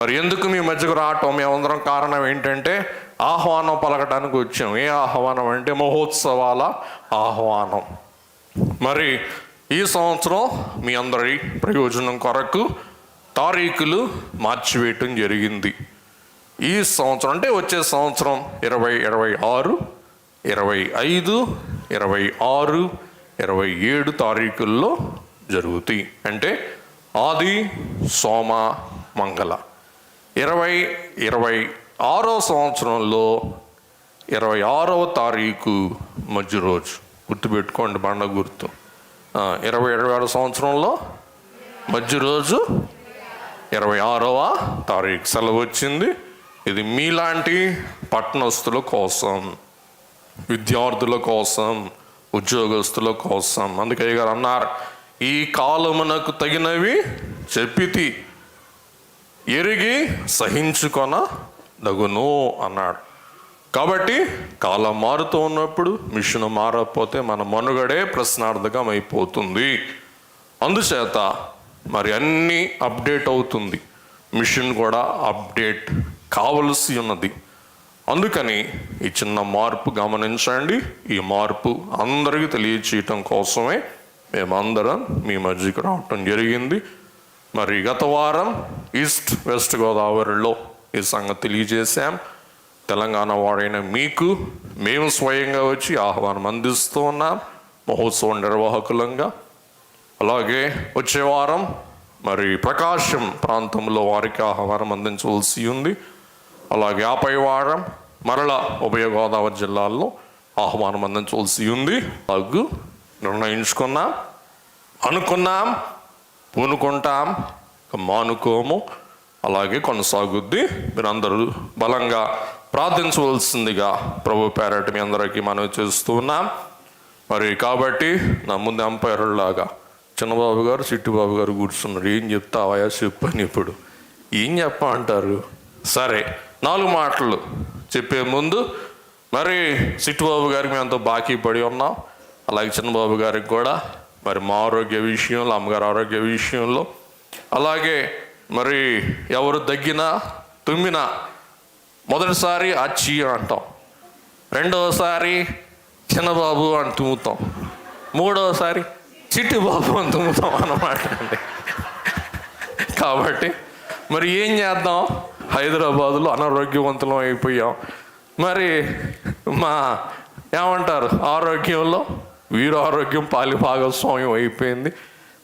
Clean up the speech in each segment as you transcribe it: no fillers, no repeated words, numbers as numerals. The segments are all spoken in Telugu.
మరి ఎందుకు మీ మధ్యకు రావటం మేమందరం కారణం ఏంటంటే ఆహ్వానం పలకటానికి వచ్చాం. ఏ ఆహ్వానం అంటే మహోత్సవాల ఆహ్వానం. మరి ఈ సంవత్సరం మీ అందరి ప్రయోజనం కొరకు తారీఖులు మార్చివేయటం జరిగింది. ఈ సంవత్సరం అంటే వచ్చే సంవత్సరం 2026, 25, 26, 27 తారీఖుల్లో జరుగుతాయి. అంటే ఆది, సోమ, మంగళ. 2026 సంవత్సరంలో 26వ తారీఖు మధ్య రోజు. గుర్తుపెట్టుకోండి, బండ గుర్తు. 2026 సంవత్సరంలో మధ్య రోజు 26వ తారీఖు సెలవు వచ్చింది. ఇది మీలాంటి పట్టణస్తుల కోసం, విద్యార్థుల కోసం, ఉద్యోగస్తుల కోసం. అందుకే గారు అన్నారు, ఈ కాలమునకు తగినవి చెప్పితి, ఎరిగి సహించుకొన దగును అన్నాడు. కాబట్టి కాలం మారుతూ ఉన్నప్పుడు మిషన్ మారకపోతే మన మనుగడే ప్రశ్నార్థకం అయిపోతుంది. అందుచేత మరి అన్నీ అప్డేట్ అవుతుంది, మిషన్ కూడా అప్డేట్ కావలసి ఉన్నది. అందుకని ఈ చిన్న మార్పు గమనించండి. ఈ మార్పు అందరికీ తెలియచేయటం కోసమే మేమందరం మీ మధ్యకు రావటం జరిగింది. మరి గత వారం ఈస్ట్ వెస్ట్ గోదావరిలో ఈ సంగతి తెలియజేశాం. తెలంగాణ వాడైన మీకు మేము స్వయంగా వచ్చి ఆహ్వానం అందిస్తూ ఉన్నాం మహోత్సవం నిర్వాహకులంగా. అలాగే వచ్చే వారం మరి ప్రకాశం ప్రాంతంలో వారికి ఆహ్వానం అందించవలసి ఉంది. అలాగే ఆపై వారం మరలా ఉభయ గోదావరి జిల్లాల్లో ఆహ్వానం అందించవలసి ఉంది. అలాగూ నిర్ణయించుకున్నాం, అనుకున్నాం, పూనుకుంటాం, మానుకోము, అలాగే కొనసాగుద్ది. మీరందరూ బలంగా ప్రార్థించవలసిందిగా ప్రభు పేరట మీ అందరికీ మనవి చేస్తూ ఉన్నాం. మరి కాబట్టి నా ముందు అంపైర్లాగా చిన్నబాబు గారు, చిట్టుబాబు గారు కూర్చున్నారు. ఏం చెప్తావా చెప్పని, ఇప్పుడు ఏం చెప్పమంటారు? సరే, 4 మాటలు చెప్పే ముందు మరి చిట్టుబాబు గారికి మేము ఎంతో బాకీ పడి ఉన్నాం. అలాగే చిన్నబాబు గారికి కూడా మరి మా ఆరోగ్య విషయంలో, అమ్మగారి ఆరోగ్య విషయంలో, అలాగే మరి ఎవరు దగ్గినా తుమ్మినా మొదటిసారి అచ్చి అంటాం, రెండవసారి చిన్నబాబు అని తుమ్ముతాం, మూడవసారి చిట్టుబాబు అని తుమ్ముతాం అన్నమాట అండి. కాబట్టి మరి ఏం చేద్దాం, హైదరాబాదులో అనారోగ్యవంతులం అయిపోయాం. మరి మా ఏమంటారు, ఆరోగ్యంలో వీరు ఆరోగ్యం పాలి భాగస్వామ్యం అయిపోయింది.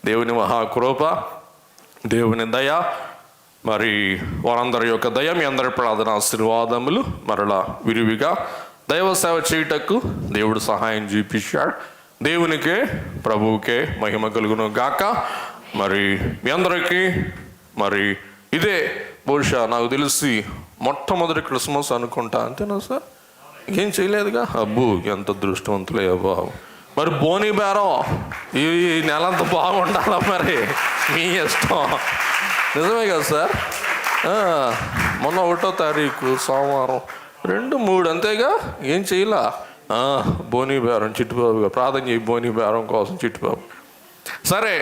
దేవుని మహాకృప, దేవుని దయ, మరి వారందరి యొక్క దయ, మీ అందరి ప్రార్థన ఆశీర్వాదములు మరలా విరివిగా దైవ సేవ చేయుటకు దేవుడు సహాయం చూపించాడు. దేవునికే, ప్రభువుకే మహిమ కలుగును గాక. మరి మీ అందరికీ మరి ఇదే బహుశా నాకు తెలిసి మొట్టమొదటి క్రిస్మస్ అనుకుంటా, అంతేనా సార్? ఏం చేయలేదుగా? అబ్బు, ఎంత దృష్టవంతులే బాబు. మరి బోని బేరం ఈ నెలంతా బాగుండాలా, మరి మీ ఇష్టం. నిజమే కదా సార్? మొన్న 1వ తారీఖు సోమవారం 2, 3 అంతేగా, ఏం చేయలా. బోని బేరం చిట్టుబాబుగా ప్రార్థన చేయి, బోని బేరం కోసం చిట్టుబాబు. సరే,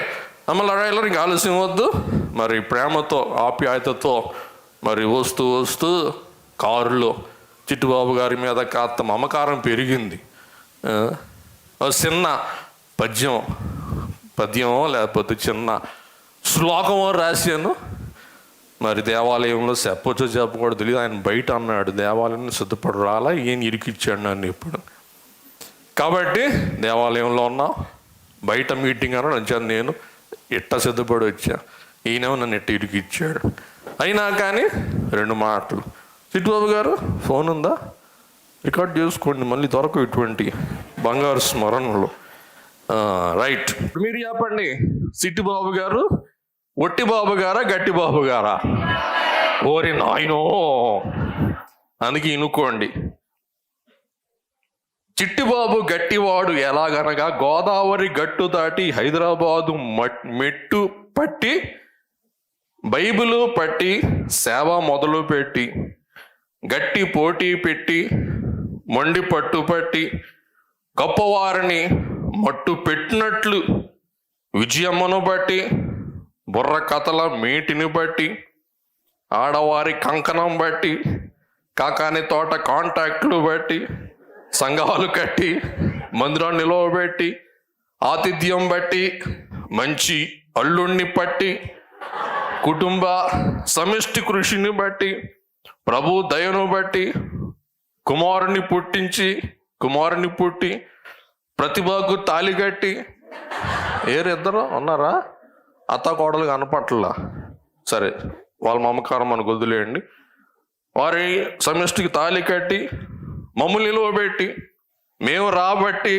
అమ్మలారాయలు ఇంకా ఆలస్యం వద్దు. మరి ప్రేమతో, ఆప్యాయతతో మరి వస్తూ కారులో చిట్టుబాబు గారి మీద కాస్త మమకారం పెరిగింది. చిన్న పద్యం లేకపోతే చిన్న శ్లోకమో రాశాను. మరి దేవాలయంలో చెప్పొచ్చో చెప్పకూడదు తెలియదు. ఆయన బయట అన్నాడు, దేవాలయంలో సిద్ధపడి రాలా, ఈయన ఇరికిచ్చాడు నన్ను ఇప్పుడు. కాబట్టి దేవాలయంలో ఉన్నాం, బయట మీటింగ్ అన్నాడు, నేను ఎట్ట సిద్ధపడి వచ్చా, ఈయనేమో నన్ను ఎట్ట ఇరికిచ్చాడు. అయినా కానీ 2 మాటలు. చిట్టుబాబు గారు ఫోన్ ఉందా? రికార్డ్ చేసుకోండి, మళ్ళీ దొరకవు ఇటువంటి బంగారు స్మరణలు. రైట్, మీరు చెప్పండి, చిట్టుబాబు గారు ఒట్టి బాబు గారా, గట్టి బాబు గారా? ఓరి నాయనో, అందుకే ఇనుకోండి. చిట్టిబాబు గట్టివాడు ఎలాగనగా, గోదావరి గట్టు దాటి హైదరాబాదు మెట్టు పట్టి, బైబిలు పట్టి, సేవ మొదలు పెట్టి, గట్టి పోటీ పెట్టి, మొండి పట్టు పట్టి, గొప్పవారిని మట్టు పెట్టినట్లు విజయమ్మను బట్టి, బుర్ర కథల మీటిని బట్టి, ఆడవారి కంకణం బట్టి, కాకాని తోట కాంటాక్ట్లు బట్టి, సంఘాలు కట్టి, మందిరాన్ని నిలవబెట్టి, ఆతిథ్యం బట్టి, మంచి అల్లుణ్ణి పట్టి, కుటుంబ సమిష్టి కృషిని బట్టి, ప్రభు దయను బట్టి, కుమారుని పుట్టి ప్రతిభకు తాళి కట్టి, ఏరిద్దరు ఉన్నారా? అత్త కోడలు కనపట్లా, సరే వాళ్ళ మమకారం మనకు వదిలేయండి. వారి సమిష్టికి తాళి కట్టి మమ్మల్ని నిలువబెట్టి మేము రాబట్టి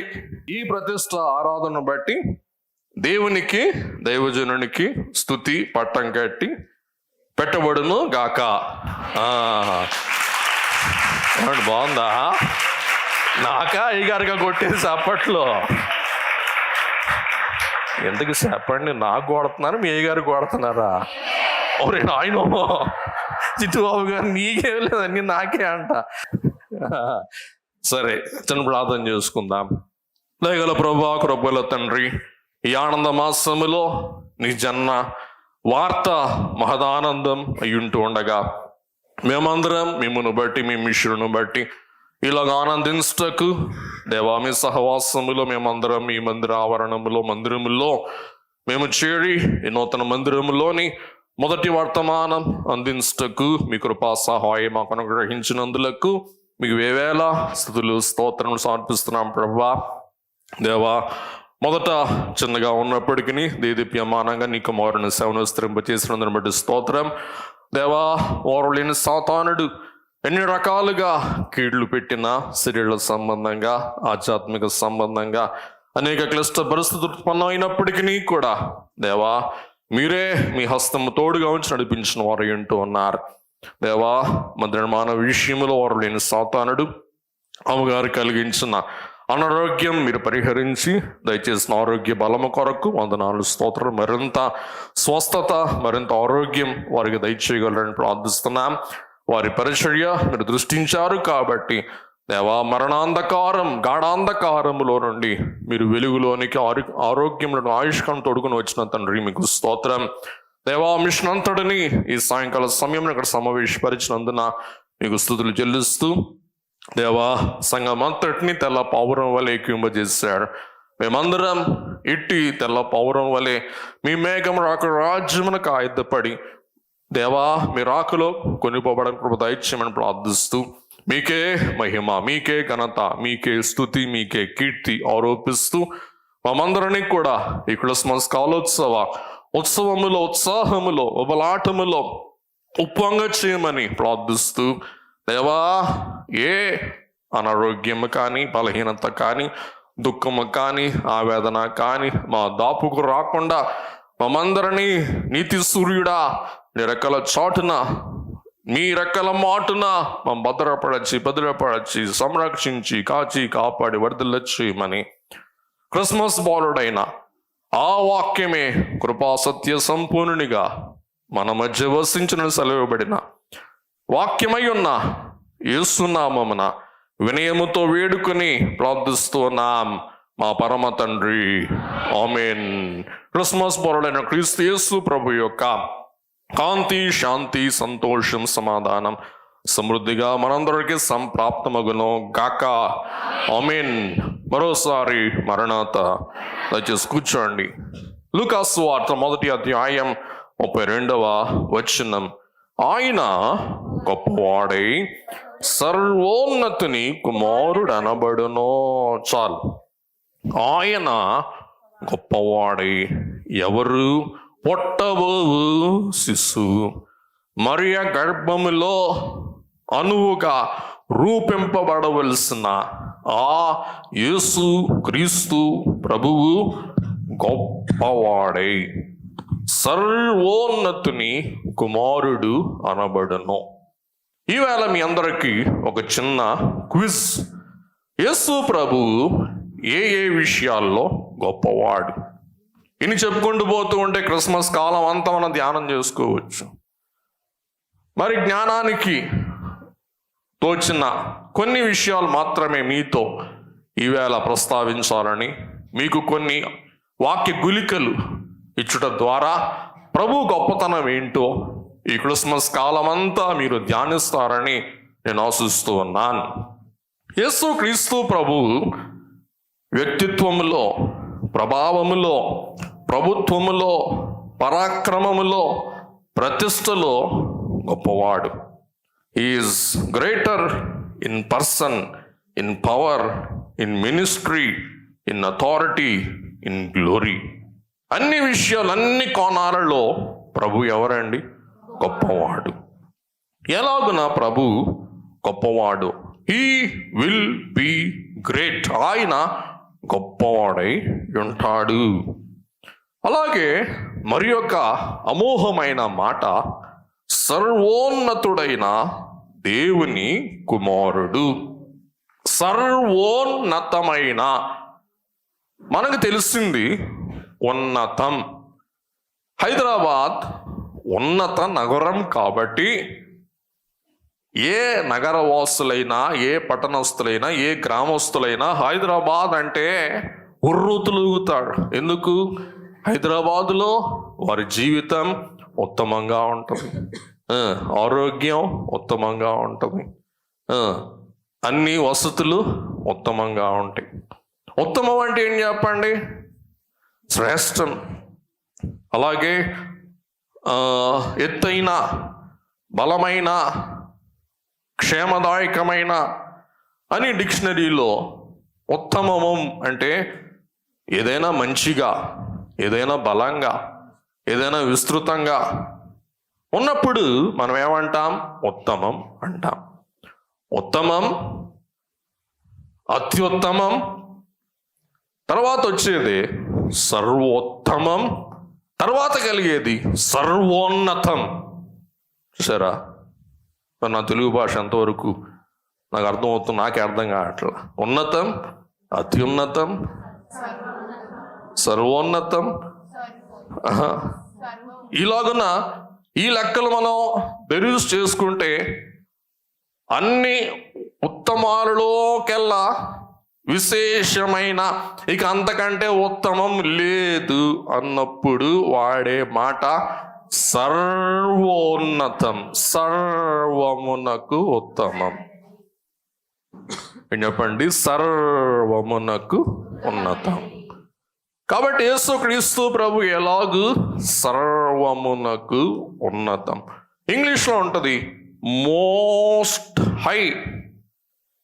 ఈ ప్రతిష్ట ఆరాధన బట్టి దేవునికి దైవజనునికి స్తుతి పట్టం కట్టి పెట్టబడును గాక. బాగుందా? నాకా అయ్యగారిగా కొట్టేసి అప్పట్లో. ఎందుకు చెప్పండి, నాకు కొడుతున్నారు, మీ అయ్యగారు కొడుతున్నారా? ఓరే నాయన, చిట్టుబాబు గారు నీకేం లేదని నాకే అంట. సరే, చిన్న ప్రార్థన చేసుకుందాం. దయగల ప్రభువా, కృపగల తండ్రి, ఈ ఆనంద మాసములో నీ జన్మ వార్త మహదానందం అయ్యుంటూ ఉండగా మేమందరం మిమ్మును బట్టి, మీ మిశ్రును బట్టి ఇలాగ ఆనందించటకు దేవా, మీ సహవాసములో మేమందరం ఈ మందిర మందిరములో మేము చేరి ఈ నూతన మందిరములోని మొదటి వర్తమానం అందించటకు మీ కృపా సహాయం మాకు అనుగ్రహించినందులకు మీకు వేవేల స్తుతులు స్తోత్రం సమర్పిస్తున్నాం ప్రభువా. దేవా, మొదట చిన్నగా ఉన్నప్పటికీ దేదీప్యమానంగా నీ కుమారుని సేవను విస్తరింపచేసినందుని బట్టి స్తోత్రం. దేవా, ఓరలేని సాతానుడు ఎన్ని రకాలుగా కీళ్లు పెట్టిన శరీర సంబంధంగా, ఆధ్యాత్మిక సంబంధంగా అనేక క్లిష్ట పరిస్థితులు ఉత్పన్నమైనప్పటికీ కూడా దేవా, మీరే మీ హస్తము తోడుగా ఉంచి నడిపించిన వారు ఏంటూ ఉన్నారు. దేవా, నిర్మాణ విషయంలో వారు లేని సాతానుడు అమ్మగారు కలిగించిన అనారోగ్యం మీరు పరిహరించి దయచేసిన ఆరోగ్య బలము కొరకు వందనాలు స్తోత్రం. మరింత స్వస్థత, మరింత ఆరోగ్యం వారికి దయచేయగలరని ప్రార్థిస్తున్నాం. వారి పరిచర్య మీరు దృష్టించారు కాబట్టి దేవా, మరణాంధకారం గాఢాంధకారములో నుండి మీరు వెలుగులోనికి ఆరోగ్యములను ఆయుష్కాలను తోడుకుని వచ్చిన తండ్రి మీకు స్తోత్రం. దేవా, మిషన్ అంతటిని ఈ సాయంకాల సమయంలో ఇక్కడ సమావేశపరిచినందున మీకు స్తుతులు చెల్లిస్తూ దేవా, సంఘం అంతటిని తెల్ల పౌరం వలె ఎక్కింపజేశారు. మేమందరం ఇట్టి తెల్ల పౌరం వలె మీ మేఘం రాక రాజ్యమునకు ఆయుధపడి దేవా, మీ రాకలో కొనిపోబడం కృప దయచేయమని ప్రార్థిస్తూ మీకే మహిమ, మీకే ఘనత, మీకే స్తుతి, మీకే కీర్తి ఆరోపిస్తూ మమందరినీ కూడా ఈ క్రిస్మస్ కాలోత్సవ ఉత్సవములో, ఉత్సాహములో, ఉబలాటములో ఉప్పొంగ చేయమని ప్రార్థిస్తూ దేవా, ఏ అనారోగ్యము కానీ, బలహీనత కానీ, దుఃఖము కానీ, ఆవేదన కానీ మా దాపుకు రాకుండా మమందరినీ నీతి సూర్యుడా నీ రెక్కల చాటున, మీ రెక్కల మాటున మా భద్రపరచి సంరక్షించి కాచి కాపాడి వర్ధిల్ల చేయమని క్రిస్మస్ బాలుడైన ఆ వాక్యమే కృపా సత్య సంపూర్ణునిగా మన మధ్య వసించిన సెలవుబడిన వాక్యమై ఉన్న యేసునామమున వినయముతో వేడుకొని ప్రార్థిస్తున్నాం మా పరమ తండ్రి, ఆమేన్. క్రిస్మస్ బాలుడైన క్రీస్తు యేసు ప్రభు యొక్క కాంతి, శాంతి, సంతోషం, సమాధానం సమృద్ధిగా మనందరికీ సంప్రాప్తమగును గాక, ఆమేన్. మరోసారి మరణాత. దయచేసి కూర్చోండి. లూకా సువార్త 1వ అధ్యాయం 32వ వచనం. ఆయన గొప్పవాడై సర్వోన్నతుని కుమారుడు అనబడును. చాలు. ఆయన గొప్పవాడై ఎవరు? పొట్టబోవు శిశువు మరియ గర్భములో అనువుగా రూపింపబడవలసిన ఆ యేసు క్రీస్తు ప్రభువు గొప్పవాడై సర్వోన్నతుని కుమారుడు అనబడును. ఈవేళ మీ అందరికీ ఒక చిన్న క్విజ్. యేసు ప్రభువు ఏ విషయాల్లో గొప్పవాడు? ఇని చెప్పుకుంటూ పోతూ ఉంటే క్రిస్మస్ కాలం అంతా మనం ధ్యానం చేసుకోవచ్చు. మరి జ్ఞానానికి తోచిన కొన్ని విషయాలు మాత్రమే మీతో ఈవేళ ప్రస్తావించాలని, మీకు కొన్ని వాక్య గులికలు ఇచ్చుట ద్వారా ప్రభు గొప్పతనం ఏంటో ఈ క్రిస్మస్ కాలం అంతా మీరు ధ్యానిస్తారని నేను ఆశిస్తూ ఉన్నాను. యేసుక్రీస్తు ప్రభువు వ్యక్తిత్వములో, ప్రభావములో, ప్రభుత్వములో, పరాక్రమములో, ప్రతిష్టలో గొప్పవాడు. Is greater in person, in power, in ministry, in authority, in glory. అన్ని విషయాలు, అన్ని కోణాలలో ప్రభు ఎవరండి? గొప్పవాడు. ఎలాగున ప్రభు గొప్పవాడు? He will be great. ఆయన గొప్పవాడై ఉంటాడు. అలాగే మరి యొక్క అమోఘమైన మాట, సర్వోన్నతుడైన దేవుని కుమారుడు. సర్వోన్నతమైన, మనకు తెలిసింది ఉన్నతం. హైదరాబాద్ ఉన్నత నగరం కాబట్టి ఏ నగరవాసులైనా, ఏ పట్టణస్తులైనా, ఏ గ్రామస్తులైనా హైదరాబాద్ అంటే ఉర్రూతులుగుతాడు. ఎందుకు? హైదరాబాదులో వారి జీవితం ఉత్తమంగా ఉంటుంది, ఆరోగ్యం ఉత్తమంగా ఉంటుంది, అన్ని వసతులు ఉత్తమంగా ఉంటాయి. ఉత్తమం అంటే ఏం చెప్పండి? శ్రేష్టం. అలాగే ఎత్తైన, బలమైన, క్షేమదాయకమైన అని డిక్షనరీలో ఉత్తమము అంటే ఏదైనా మంచిగా, ఏదైనా బలంగా, ఏదైనా విస్తృతంగా ఉన్నప్పుడు మనం ఏమంటాం? ఉత్తమం అంటాం. ఉత్తమం, అత్యుత్తమం, తర్వాత వచ్చేది సర్వోత్తమం, తర్వాత కలిగేది సర్వోన్నతం. చూసారా? నా తెలుగు భాష ఎంతవరకు నాకు అర్థమవుతుంది? నాకే అర్థం కావట్లా. ఉన్నతం, అత్యున్నతం, సర్వోన్నతం. ఇలాగున ఈ లెక్కలు మనం బెరీజ్ చేసుకుంటే అన్ని ఉత్తమాలలోకెల్లా విశేషమైన, ఇక అంతకంటే ఉత్తమం లేదు అన్నప్పుడు వాడే మాట సర్వోన్నతం, సర్వమునకు ఉత్తమం. చెప్పండి, సర్వమునకు ఉన్నతం. కాబట్టి యేసుక్రీస్తు ప్రభు ఎలాగూ సర్వమునకు ఉన్నతం. ఇంగ్లీష్లో ఉంటుంది మోస్ట్ హై.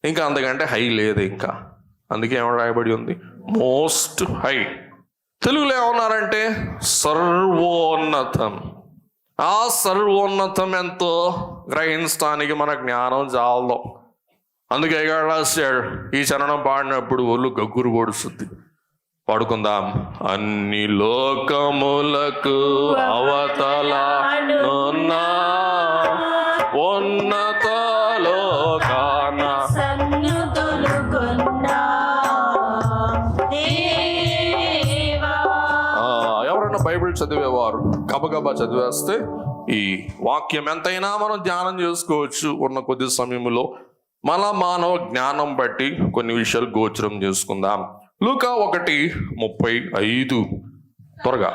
ఇంకా అంతకంటే హై లేదు ఇంకా. అందుకే ఏమన్నా రాయబడి ఉంది? Most high. తెలుగులో ఏమన్నారంటే సర్వోన్నతం. ఆ సర్వోన్నతం ఎంతో గ్రహించడానికి మన జ్ఞానం చాలదు. అందుకే రాశాడు, ఈ చరణం పాడినప్పుడు ఒళ్ళు గగ్గురు పొడుస్తుంది. పాడుకుందాం. అన్ని లోకములకు అవతల ఉన్నత లోకాన ఎవరైనా బైబిల్ చదివేవారు గబగబా చదివేస్తే ఈ వాక్యం ఎంతైనా మనం ధ్యానం చేసుకోవచ్చు ఉన్న కొద్ది సమయంలో. మన మానవ జ్ఞానం బట్టి కొన్ని విషయాలు గోచరం చేసుకుందాం. లూకా 1:35 త్వరగా.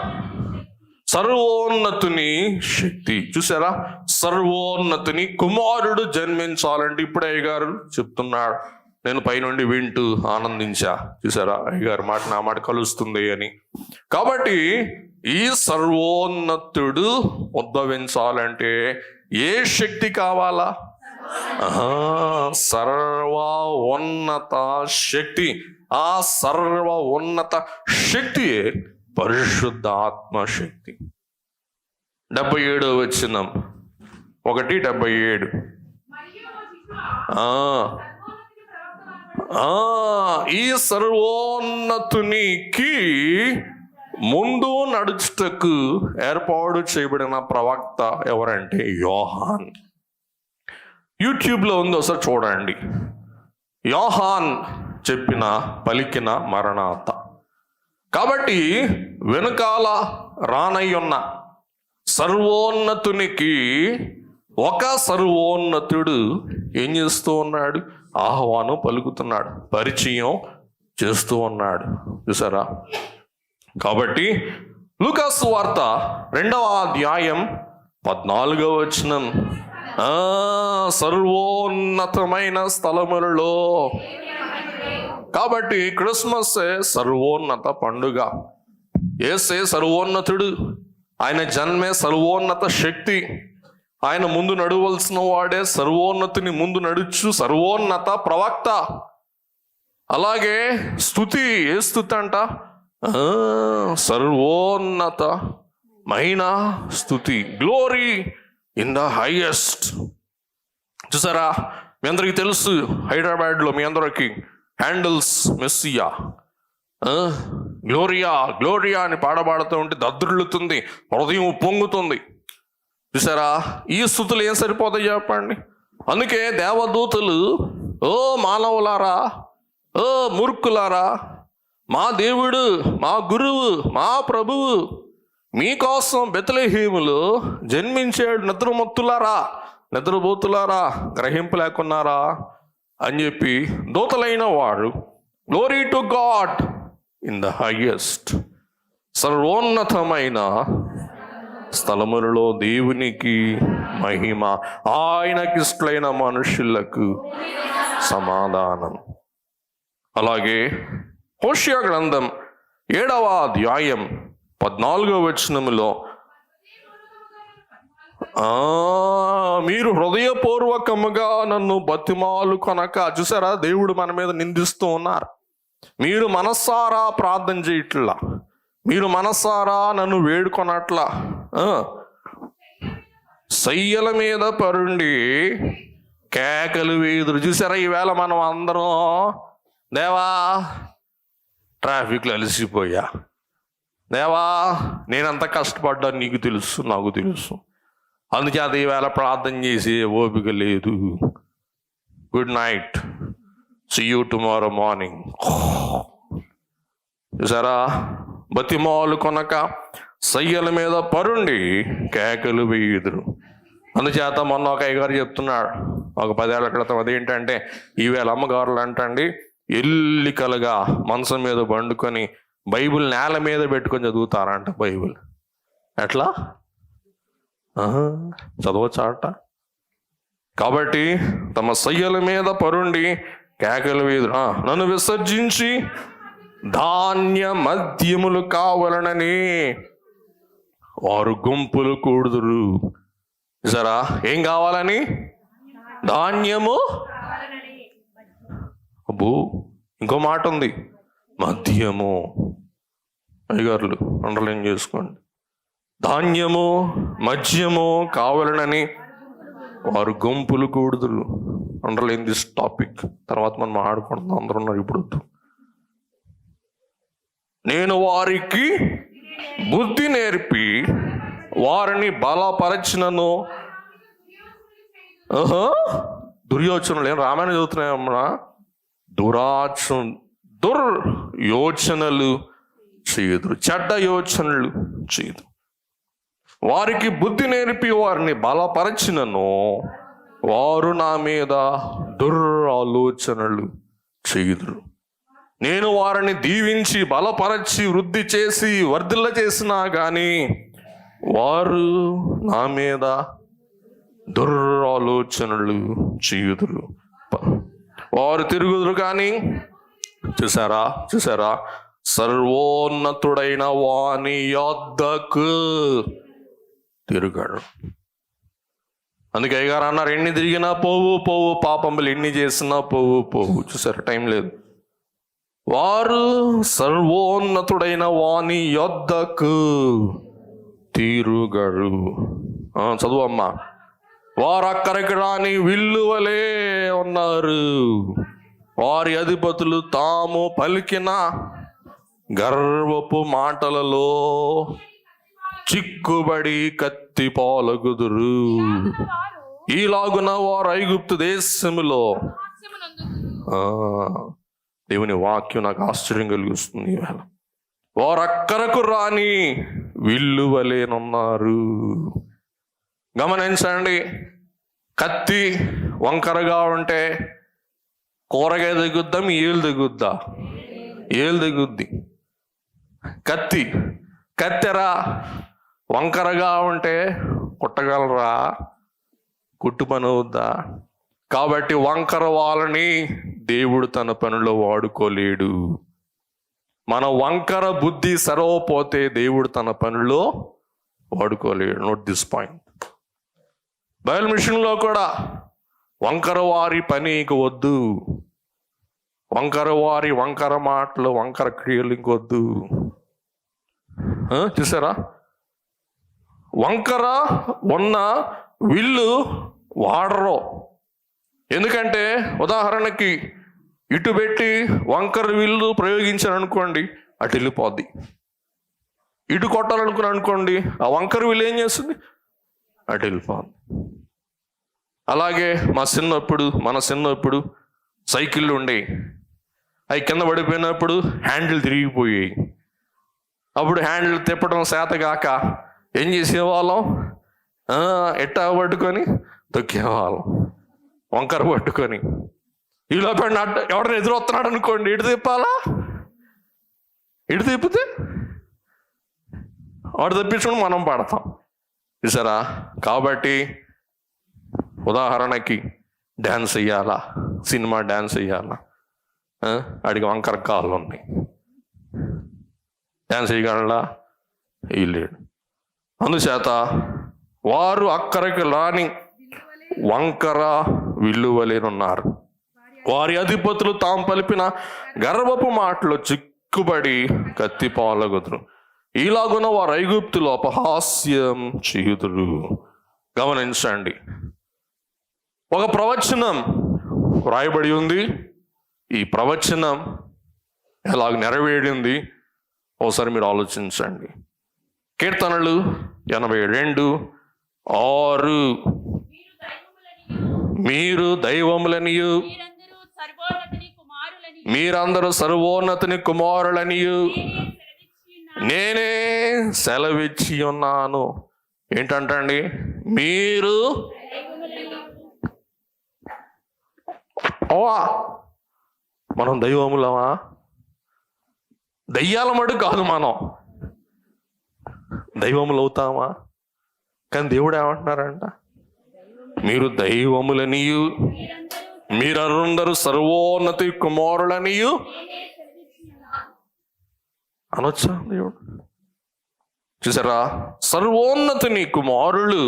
సర్వోన్నతుని శక్తి. చూసారా? సర్వోన్నతుని కుమారుడు జన్మించాలంటే ఇప్పుడే అయ్యగారు చెప్తున్నాడు. నేను పైనుండి వింటూ ఆనందించా. చూసారా? అయ్యగారు మాట నా మాట కలుస్తుంది అని. కాబట్టి ఈ సర్వోన్నతుడు ఉద్భవించాలంటే ఏ శక్తి కావాలా? సర్వ ఉన్నత శక్తి. ఆ సర్వ ఉన్నత శక్తియే పరిశుద్ధ ఆత్మశక్తి. 77వ వచనం 1:77. ఈ సర్వోన్నతునికి ముందు నడుచుటకు ఏర్పాటు చేయబడిన ప్రవక్త ఎవరంటే యోహాన్. యూట్యూబ్లో ఉంది, ఒకసారి చూడండి. యోహాన్ పలికిన మరణాత. కాబట్టి వెనుకాల రానయ్యున్న సర్వోన్నతునికి ఒక సర్వోన్నతుడు ఏం చేస్తూ ఉన్నాడు? ఆహ్వానం పలుకుతున్నాడు, పరిచయం చేస్తూ ఉన్నాడు. చూసారా? కాబట్టి లూకా సువార్త 2వ అధ్యాయం 14వ వచనం, సర్వోన్నతమైన స్థలములలో. కాబట్టి క్రిస్మస్ సర్వోన్నత పండుగ. యేసే సర్వోన్నతుడు, ఆయన జన్మే సర్వోన్నత శక్తి. ఆయన ముందు నడవలసిన వాడే సర్వోన్నతుని ముందు నడుచు సర్వోన్నత ప్రవక్త. అలాగే స్తుతి, ఏ స్తుతి అంట? సర్వోన్నతమైన స్తుతి, గ్లోరీ ఇన్ ద హైయెస్ట్. చూసారా, మీ అందరికీ తెలుసు, హైదరాబాద్లో మీ అందరికి హ్యాండిల్స్ మెస్సియా, గ్లోరియా గ్లోరియా అని పాడబాడుతూ ఉంటే దద్రులుతుంది, హృదయం పొంగుతుంది. చూసారా, ఈ స్తుతులు ఏం సరిపోతాయి చెప్పండి? అందుకే దేవదూతలు, ఓ మానవులారా, ఓ మూర్ఖులారా, మా దేవుడు, మా గురువు, మా ప్రభువు మీకోసం బెత్లెహేములో జన్మించాడు, నిద్రమత్తులారా, నిద్రపోతులారా, గ్రహింపు లేకున్నారా అని చెప్పి దూతలైన వారు, glory to God in the highest, సర్వోన్నతమైన స్థలములలో దేవునికి మహిమ, ఆయనకిష్టమైన మనుషులకు సమాధానం. అలాగే హోషేయ గ్రంథం 7వ అధ్యాయం 14వ వచనములో, మీరు హృదయపూర్వకముగా నన్ను బతిమాలు కొనక. చూసారా, దేవుడు మన మీద నిందిస్తూ ఉన్నారు. మీరు మనసారా ప్రార్థన చేయట్లా, మీరు మనసారా నన్ను వేడుకొనట్లా, సయ్యల మీద పరుండి కేకలు వేదురు. చూసారా, ఈవేళ మనం అందరం, దేవా ట్రాఫిక్లో అలసిపోయా, దేవా నేనంత కష్టపడ్డాను, నీకు తెలుసు, నాకు తెలుసు, అందుచేత ఈవేళ ప్రార్థన చేసి ఓపిక లేదు, good night, see you tomorrow morning. చూసారా, బతిమాలు కొనక సయ్యల మీద పరుండి కేకలు వేయుదురు. అందుచేత మొన్న ఒక అయ్యగారు చెప్తున్నాడు, ఒక 10 ఏళ్ల క్రితం, అదేంటంటే ఈవేళ అమ్మగారులు అంటండి ఎల్లికలుగా మనసు మీద పండుకొని బైబిల్ నేల మీద పెట్టుకొని చదువుతారంట. బైబిల్ ఎట్లా చదవచ్చాట? కాబట్టి తమ సయ్యల మీద పరుండి కేకలు వేదురు, నన్ను విసర్జించి ధాన్య మద్యములు కావాలనని వారు గుంపులు కూడుదురు. సరా, ఏం కావాలని? ధాన్యము. అబ్బో, ఇంకో మాట ఉంది, మద్యము. అయ్యగారులు అండర్లైన్ చేసుకోండి. ధాన్యము మద్యము కావాలనని వారు గుంపులు కూడుదురు. అండర్లైన్ దిస్ టాపిక్, తర్వాత మనం ఆడుకుంటున్నాం, అందరూ ఉన్నారు ఇప్పుడు. నేను వారికి బుద్ధి నేర్పి వారిని బలపరచినను. దుర్యోచనలు ఏం రామాయణం చదువుతున్నాయమ్మా? దుర్యోచనలు చేయదురు, చెడ్డ యోచనలు చేయదు. వారికి బుద్ధి నేర్పి వారిని బలపరచినను వారు నా మీద దురాలోచనలు చేయుదురు. నేను వారిని దీవించి బలపరచి వృద్ధి చేసి వర్ధిల్ల చేసినా కానీ వారు నా మీద దురాలోచనలు చేయుదురు, వారు తిరుగుదురు. కానీ చూసారా, చూసారా, సర్వోన్నతుడైన వాని యొద్దకు తిరుగాడు. అందుకే అయ్యగారు అన్నారు, ఎన్ని తిరిగినా పోవు పోవు, పాపములు ఎన్ని చేసినా పోవు పోవు. చూసారా, టైం లేదు. వారు సర్వోన్నతుడైన వాని యొద్దకు తిరుగరు. చదువు అమ్మా. వారు అక్కడికి రాని విల్లువలే ఉన్నారు. వారి అధిపతులు తాము పలికిన గర్వపు మాటలలో చిక్కుబడి కత్తి పాలగుదురు. ఈలాగున వారు ఐగుప్తు దేశములో. దేవుని వాక్యం నాకు ఆశ్చర్యం కలిగిస్తుంది ఈవేళ. వారు అక్కరకు రాని విల్లువలేనున్నారు. గమనించండి, కత్తి వంకరగా ఉంటే కూరగాయ దిగుద్దా, మీ ఏలు దిగుద్దా? ఏలు దిగుద్ది. కత్తెర వంకరగా ఉంటే కుట్టగలరా? కుట్టు పని అవుద్దా? కాబట్టి వంకర వాళ్ళని దేవుడు తన పనిలో వాడుకోలేడు. మన వంకర బుద్ధి సరవపోతే దేవుడు తన పనిలో వాడుకోలేడు. Note this point. బైబిల్ మిషన్లో కూడా వంకర వారి పని ఇంక వద్దు, వంకర వారి వంకర మాటలు, వంకర క్రియలు ఇంకొద్దు. చూసారా? వంకర ఉన్న విల్లు వాడరు. ఎందుకంటే ఉదాహరణకి ఇటు పెట్టి వంకర విల్లు ప్రయోగించారు అనుకోండి, అటు వెళ్ళిపోద్ది. ఇటు కొట్టాలనుకున్నాను అనుకోండి, ఆ వంకర విల్లు ఏం చేస్తుంది? అటు వెళ్ళిపోద్ది. అలాగే మన చిన్నప్పుడు సైకిళ్ళు ఉండేవి. అవి కింద పడిపోయినప్పుడు హ్యాండిల్ తిరిగిపోయాయి. అప్పుడు హ్యాండిల్ తిప్పడం చేతగాక ఏం చేసేవాళ్ళం? ఎట్టా పట్టుకొని తొక్కేవాళ్ళం, వంకర పట్టుకొని. ఇలా పడిన ఎవడన్నా ఎదురొస్తున్నాడు అనుకోండి, ఇటు తిప్పాలా? ఇటు తిప్పితే వాడు తప్పించుకుని మనం పడతాం. చూసారా? కాబట్టి ఉదాహరణకి డ్యాన్స్ వేయాలా, సినిమా డ్యాన్స్ వేయాలా, వాడికి వంకర కాళ్ళు ఉన్నాయి, డ్యాన్స్ వేయగలడా? వేయలేడు. అందుచేత వారు అక్కడికి రాని వంకర విల్లువలేనున్నారు. వారి అధిపతులు తాము పలిపిన గర్వపు మాటలు చిక్కుబడి కత్తిపాలగుదురు. ఇలాగున వారు ఐగుప్తులో అపహాస్యం చేయుదురు. గమనించండి, ఒక ప్రవచనం వ్రాయబడి ఉంది. ఈ ప్రవచనం ఎలాగ నెరవేరింది ఒకసారి మీరు ఆలోచించండి. కీర్తనలు 82:6 మీరు దైవములనియు మీరందరూ సర్వోన్నతుని కుమారులనియు నేనే సెలవిచ్చి ఉన్నాను. ఏంటంటండి? మీరు మనం దైవములమా? దయ్యాల మడు కాదు, మనం దైవములు అవుతామా? కానీ దేవుడు ఏమంటున్నారంట? మీరు దైవములనియు మీరందరూ సర్వోన్నతి కుమారులనియు అనొచ్చా దేవుడు? చూసారా? సర్వోన్నతిని కుమారులు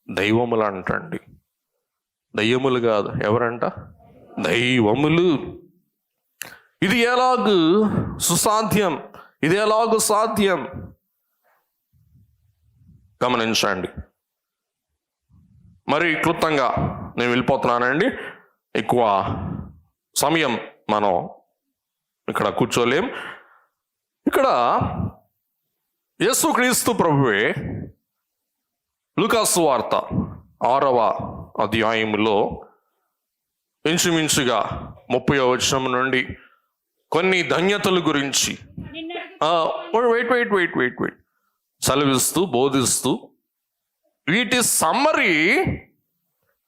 దైవములు అంటండి. దయ్యములు కాదు. ఎవరంట? దైవములు. ఇది ఎలాగూ సుసాధ్యం? ఇది ఎలాగూ సాధ్యం? గమనించండి. మరి క్లుప్తంగా నేను వెళ్ళిపోతున్నానండి. ఎక్కువ సమయం మనం ఇక్కడ కూర్చోలేం. ఇక్కడ యేసుక్రీస్తు ప్రభువే లూకాసు వార్త 6వ అధ్యాయంలో ఇంచుమించుగా 30వ వచనం నుండి కొన్ని ధన్యతల గురించి వెయిట్ చదివిస్తూ బోధిస్తూ వీటి సమ్మరీ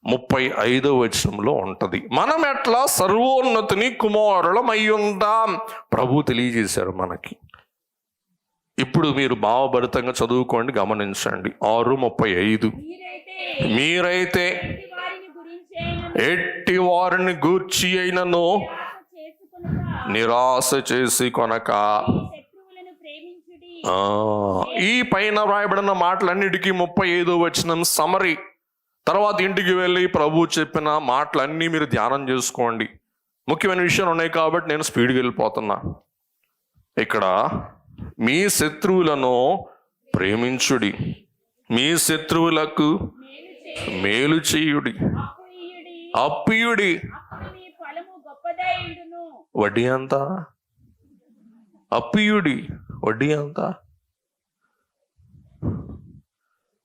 35వ వచనంలో ఉంటది. మనం ఎట్లా సర్వోన్నతిని కుమారులం అయ్యుందాం ప్రభు తెలియజేశారు మనకి. ఇప్పుడు మీరు భావభరితంగా చదువుకోండి, గమనించండి. 6:35 మీరైతే ఎట్టి వారిని గూర్చి అయినను నిరాశ చేసి కొనక. ఈ పైన వ్రాయబడిన మాటలన్నిటికీ 35వ వచనం సమరీ. తర్వాత ఇంటికి వెళ్ళి ప్రభు చెప్పిన మాటలన్నీ మీరు ధ్యానం చేసుకోండి. ముఖ్యమైన విషయాలు ఉన్నాయి కాబట్టి నేను స్పీడ్గా వెళ్ళిపోతున్నా. ఇక్కడ మీ శత్రువులను ప్రేమించుడి, మీ శత్రువులకు మేలు చేయుడి, అప్పియుడి. వడ్డీ ఎంత? అప్పియుడి. వడ్డీ ఎంత?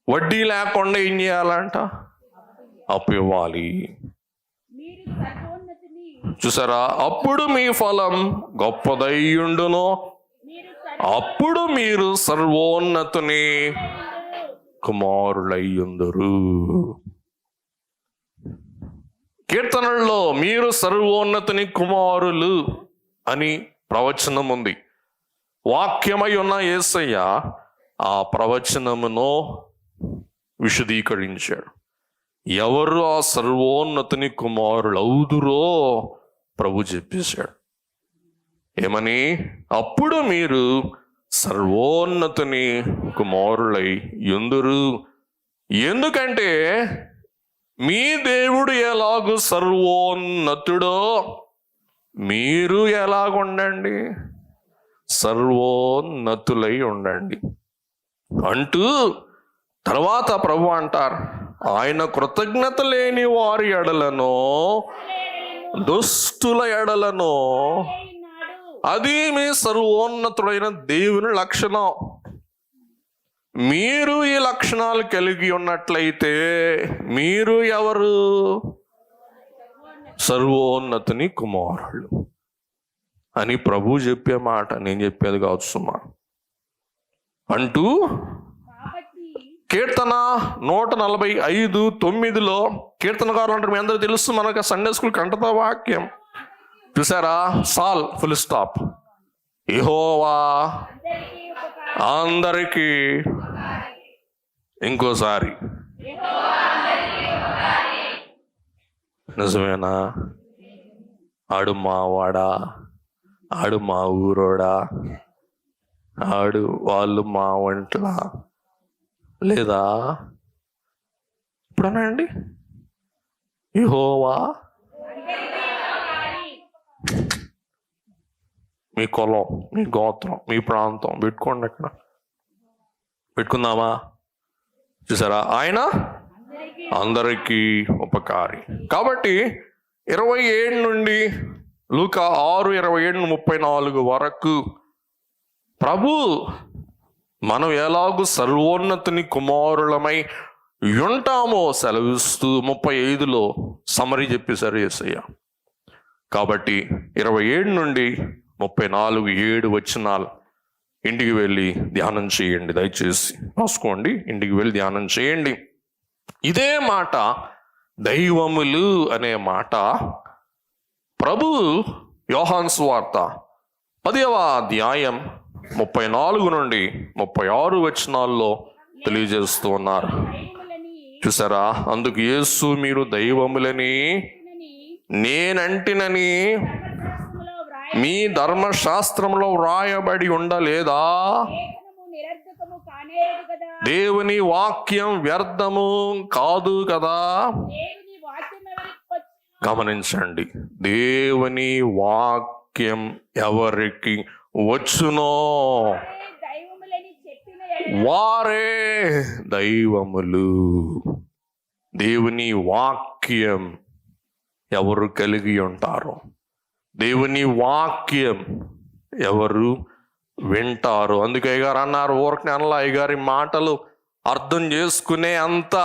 వడ్డీ లేకుండా ఏం చేయాలంట? అప్పు ఇవ్వాలి. చూసారా? అప్పుడు మీ ఫలం గొప్పదయ్యుండును, అప్పుడు మీరు సర్వోన్నతుని కుమారులయ్యుందురు. కీర్తనల్లో మీరు సర్వోన్నతుని కుమారులు అని ప్రవచనం ఉంది. వాక్యమై ఉన్న యేసయ్య ఆ ప్రవచనమును విశదీకరించాడు. ఎవరు ఆ సర్వోన్నతుని కుమారులు అవుదురో ప్రభు చెప్పేశాడు. ఏమని? అప్పుడు మీరు సర్వోన్నతుని కుమారులై యుందురు. ఎందుకంటే మీ దేవుడు ఎలాగూ సర్వోన్నతుడో మీరు ఎలాగుండండి, సర్వోన్నతులై ఉండండి అంటూ తర్వాత ప్రభు అంటారు, ఆయన కృతజ్ఞత లేని వారి ఎడలను దుష్టుల ఎడలను అది మీ సర్వోన్నతుడైన దేవుని లక్షణం. మీరు ఈ లక్షణాలు కలిగి ఉన్నట్లయితే మీరు ఎవరు? సర్వోన్నతుని కుమారులు అని ప్రభు చెప్పే మాట నేను చెప్పేది కాదు సుమా. అంటూ కీర్తన 145:9 కీర్తనకారులు అంటారు, మీ అందరూ తెలుసు, మనకు సండే స్కూల్ కంటత వాక్యం చూసారా? సాల్ ఫుల్ స్టాప్. యెహోవా అందరికీ, ఇంకోసారి నిజమేనా? ఆడు మావాడా, ఆడు మా ఊరోడా, ఆడు వాళ్ళు మా వంటల లేదా? ఇప్పుడు అనండి, యెహోవా మీ కులం, మీ గోత్రం, మీ ప్రాంతం పెట్టుకోండి. అక్కడ పెట్టుకుందామా? చూసారా? ఆయన అందరికీ ఉపకారి. కాబట్టి 27 నుండి లూకా 6:27-34 వరకు ప్రభు మనం ఎలాగూ సర్వోన్నతుని కుమారులమై ఉంటామో సెలవిస్తూ 35లో సమరీ చెప్పేశారు యేసయ్య. కాబట్టి 27 నుండి 34 7 వచనాలు ఇంటికి వెళ్ళి ధ్యానం చేయండి. దయచేసి రాసుకోండి, ఇంటికి వెళ్ళి ధ్యానం చేయండి. ఇదే మాట దైవములు అనే మాట ప్రభు యోహాను సువార్త 10వ అధ్యాయం 34 నుండి 36 వచనాల్లో తెలియజేస్తూ ఉన్నారు. చూసారా? అందుకు యేసు మీరు దైవములని నేనంటినని మీ ధర్మశాస్త్రంలో వ్రాయబడి ఉండలేదా? దేవుని వాక్యం వ్యర్థము కాదు కదా. గమనించండి, దేవుని వాక్యం ఎవరికి వచ్చునో వారే దైవములు. దేవుని వాక్యం ఎవరు కలిగి ఉంటారో, దేవుని వాక్యం ఎవరు వింటారు. అందుకే అయ్యగారు అన్నారు, ఊరికి అనలా, అయ్యగారి మాటలు అర్థం చేసుకునే అంత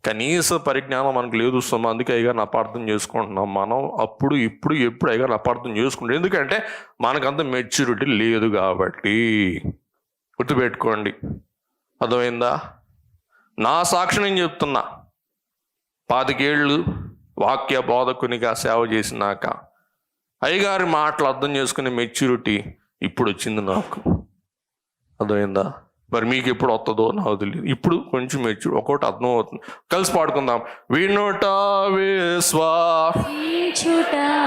కనీస పరిజ్ఞానం మనకు లేదు సుమ. అందుకే అయ్యగారిని అపార్థం చేసుకుంటున్నాం మనం. అప్పుడు ఇప్పుడు ఎప్పుడు అయ్యగారిని అపార్థం చేసుకుంటాం, ఎందుకంటే మనకంత మెచ్యూరిటీ లేదు కాబట్టి. గుర్తుపెట్టుకోండి, అర్థమైందా? నా సాక్షి నేను చెప్తున్నా, 25 ఏళ్ళు వాక్య బోధకునిగా సేవ చేసినాక అయ్యగారి మాటలు అర్థం చేసుకునే మెచ్యూరిటీ ఇప్పుడు వచ్చింది నాకు. అర్థమైందా? మరి మీకు ఎప్పుడు వస్తుందో నాకు తెలియదు. ఇప్పుడు కొంచెం మెచ్యూర్, ఒకటి అర్థం అవుతుంది. కలిసి పాడుకుందాం. వినుట విశ్వాసించుట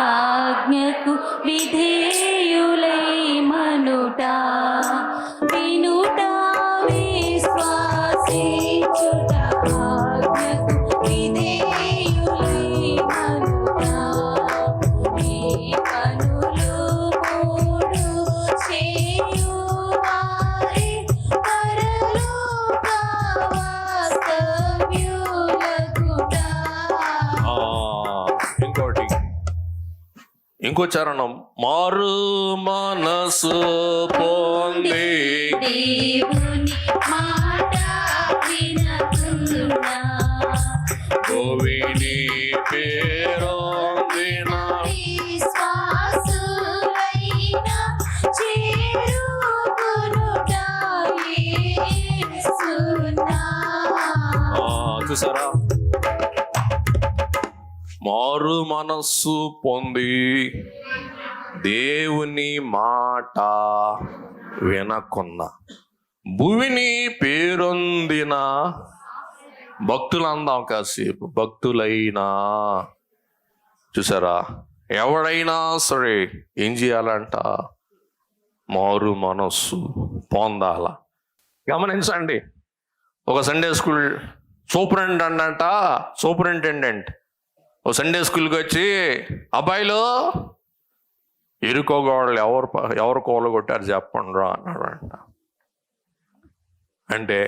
ఆజ్ఞకు విధేయులై మనుట, వినుట విశ్వాసించుట ఆజ్ఞకు విధేయులై మనుట, ఈ పనులు మూడు చేయువారి పరలోక వాస్తవ్యులగుట. ఇంకో చరణం. మారు మనసు పొంది దేవుని మాట వినకున్నా, గోవిని పేరొందిన విశ్వాసులైన చేరుకొనుట యేసునా. చూసారా? మారు మనస్సు పొంది దేవుని మాట వినకున్న, భూమిని పేరొందిన భక్తులు అందాం కాసేపు. భక్తులైనా, చూసారా, ఎవడైనా సరే ఏం చేయాలంట? మారు మనస్సు పొందాల. గమనించండి, ఒక సండే స్కూల్ సూపరింటెండెంట్ ఒక సండే స్కూల్కి వచ్చి, అబ్బాయిలు ఇరుకోగోడలు ఎవరు కూలగొట్టారు చెప్పండి రా అన్నాడంట. అంటే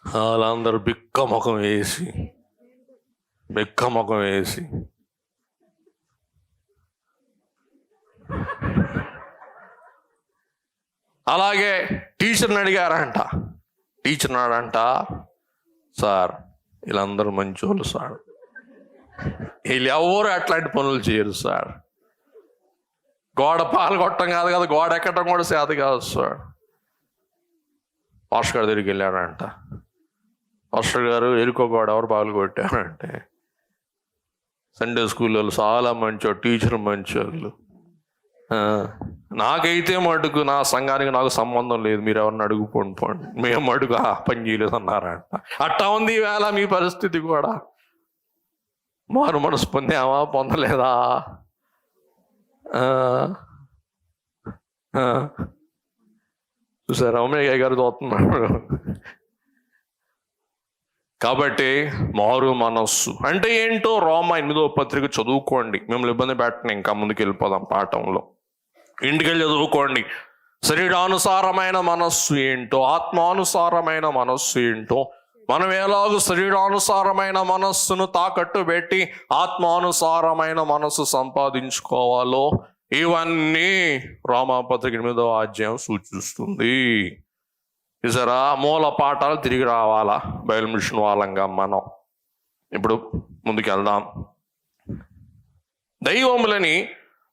వాళ్ళందరూ బిక్క ముఖం వేసి అలాగే టీచర్ని అడిగారంట. టీచర్ అన్నాడంట, సార్ వీళ్ళందరూ మంచోళ్ళు సార్, వీళ్ళు ఎవరు అట్లాంటి పనులు చేయరు సార్. గోడ పాల్గొట్టడం కాదు కదా, గోడ ఎక్కడం కూడా చేత కాదు సార్. పాస్టర్ గారి దగ్గరికి వెళ్ళాడంట. పాస్టర్ గారు, ఎరుకో గోడ ఎవరు పాల్గొట్టారంటే, సండే స్కూల్లో చాలా మంచోళ్ళు, టీచర్ మంచోళ్ళు, నాకైతే మటుకు నా సంఘానికి నాకు సంబంధం లేదు, మీరు ఎవరిని అడుగుపోండి, మేము మటుకు ఆ పని చేయలేదు అన్నారంట. అట్టా ఉంది ఈవేళ మీ పరిస్థితి కూడా. మారు మనసు పొందావా, పొందలేదా? చూసారా, అమ్మయ్య గారు చూస్తున్నాడు. కాబట్టి మారు మనస్సు అంటే ఏంటో రోమా 8వ పత్రిక చదువుకోండి. మిమ్మల్ని ఇబ్బంది పెట్టండి, ఇంకా ముందుకు వెళ్ళిపోదాం పాఠంలో. ఇంటికెళ్ళి చదువుకోండి. శరీరానుసారమైన మనస్సు ఏంటో, ఆత్మానుసారమైన మనస్సు ఏంటో, మనం ఎలాగో శరీరానుసారమైన మనస్సును తాకట్టు పెట్టి ఆత్మానుసారమైన మనస్సు సంపాదించుకోవాలో ఇవన్నీ రోమాపత్రిక 8వ అధ్యాయం సూచిస్తుంది. చూసారా, మూల పాఠాలు తిరిగి రావాలా బైబిల్ మిషన్ వాళ్ళంగా మనం. ఇప్పుడు ముందుకు వెళ్దాం. దైవములని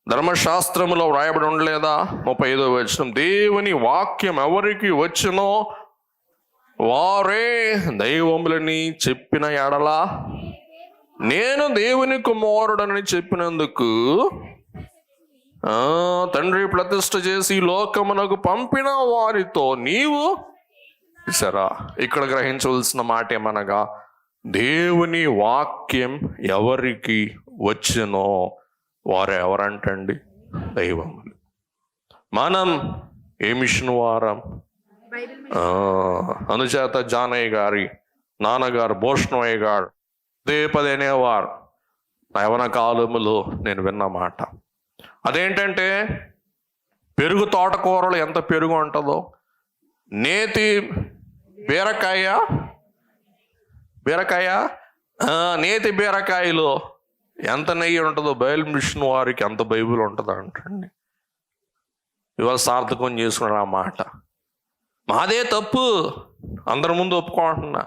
ధర్మశాస్త్రములో వ్రాయబడి ఉండలేదా? 35వ వచనం, దేవుని వాక్యం ఎవరికి వచ్చునో వారే దైవములని చెప్పిన ఎడల నేను దేవుని కుమారుడని చెప్పినందుకు తండ్రి ప్రతిష్ఠ చేసి లోకమునకు పంపిన వారితో నీవు. సరా, ఇక్కడ గ్రహించవలసిన మాట ఏమనగా, దేవుని వాక్యం ఎవరికి వచ్చునో వారు ఎవరంటండి? దైవములు. మనం ఏ మిషన్ వారం? అనుచేత జానయ్య గారి నాన్నగారు భూషణయ్య గారు పదే అనేవారు యవన కాలములో నేను విన్న మాట. అదేంటంటే, పెరుగు తోటకూరలు ఎంత పెరుగు ఉంటుందో, నేతి బీరకాయ నేతి బీరకాయలో ఎంత నెయ్యి ఉంటుందో బైబిల్ మిషన్ వారికి అంత బైబిల్ ఉంటుంది అంటండి. ఇవాళ సార్థకం చేసుకున్నారు ఆ మాట. మాదే తప్పు, అందరి ముందు ఒప్పుకుంటున్నా.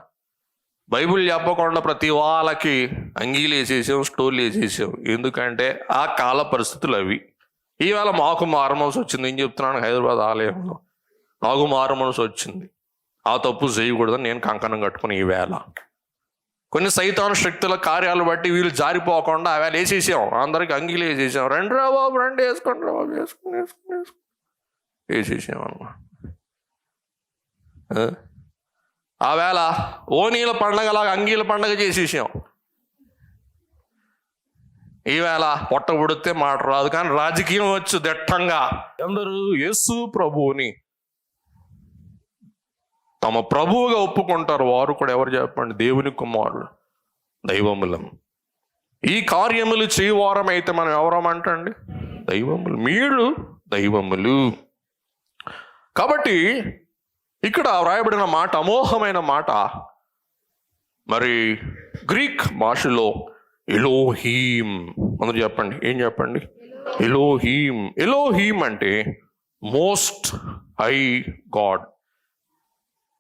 బైబిల్ చెప్పకుండా ప్రతి వాళ్ళకి అంగీలు వేసేసాం, స్టోర్లు వేసేసాం. ఎందుకంటే ఆ కాల పరిస్థితులు అవి. ఈవేళ మాకు మారుమనసు వచ్చింది. ఏం చెప్తున్నాను, హైదరాబాద్ ఆలయంలో నాకు మారుమనసు వచ్చింది. ఆ తప్పు చేయకూడదని నేను కంకణం కట్టుకుని ఈవేళ కొన్ని సైతాను శక్తుల కార్యాలు బట్టి వీళ్ళు జారిపోకుండా ఆవేళ వేసేసాం, అందరికి అంగీలు వేసేసాం. రండి రా బాబు, రండి, వేసుకోండి రా బాబు, వేసేసాం అన్నమాట. ఆవేళ ఓనీల పండగలాగా అంగీల పండగ చేసేసాం. ఈవేళ పొట్ట పుడితే మాట రాదు, కానీ రాజకీయం వచ్చు దిట్టంగా. అందరూ యేసు ప్రభువుని తమ ప్రభువుగా ఒప్పుకుంటారు. వారు కూడా ఎవరు చెప్పండి? దేవుని కుమారుడు, దైవములం. ఈ కార్యములు చేయవారం అయితే మనం ఎవరమంటండి? దైవములు. మీరు దైవములు. కాబట్టి ఇక్కడ వ్రాయబడిన మాట అమోఘమైన మాట. మరి గ్రీక్ భాషలో ఎలోహీం. అందరూ చెప్పండి, ఏం చెప్పండి? ఎలోహీం. ఎలోహీం అంటే మోస్ట్ హై గాడ్.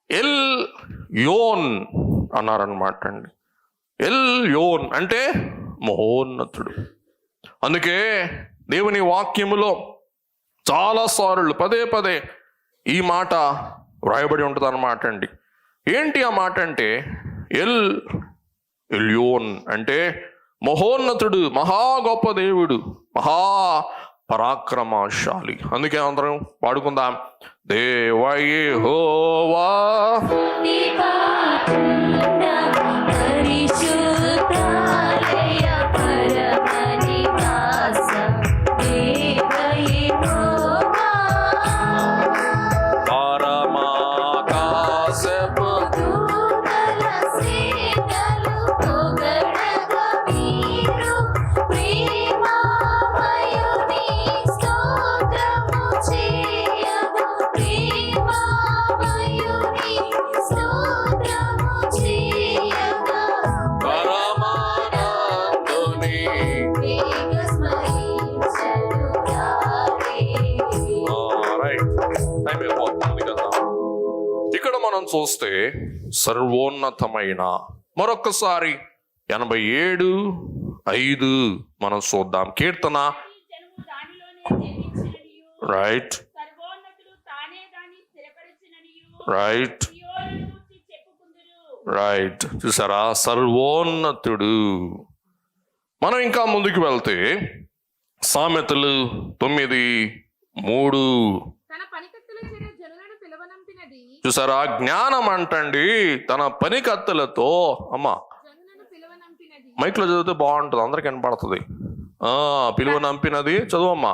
ఎల్ యోన్ అన్నారనమాట అండి. ఎల్ యోన్ అంటే మహోన్నతుడు. అందుకే దేవుని వాక్యములో చాలాసార్లు పదే ఈ మాట వ్రాయబడి ఉంటుంది అన్నమాట అండి. ఏంటి ఆ మాట అంటే, ఎల్యోన్ అంటే మహోన్నతుడు, మహా గొప్ప దేవుడు, మహా పరాక్రమశాలి. అందుకే అందరం పాడుకుందాం, దేవ యెహోవా చూస్తే సర్వోన్నతమైన, మరొక్కసారి 87:5 మనం చూద్దాం. కీర్తన, రైట్ రైట్ రైట్, చూసారా? సర్వోన్నతుడు. మనం ఇంకా ముందుకు వెళ్తే సామెతలు 9:3 చూసారా? జ్ఞానం అంటండి తన పనికత్తులతో, అమ్మా మైక్లో చదివితే బాగుంటుంది, అందరికి వినపడుతుంది. పిలువనంపినది చదువమ్మా.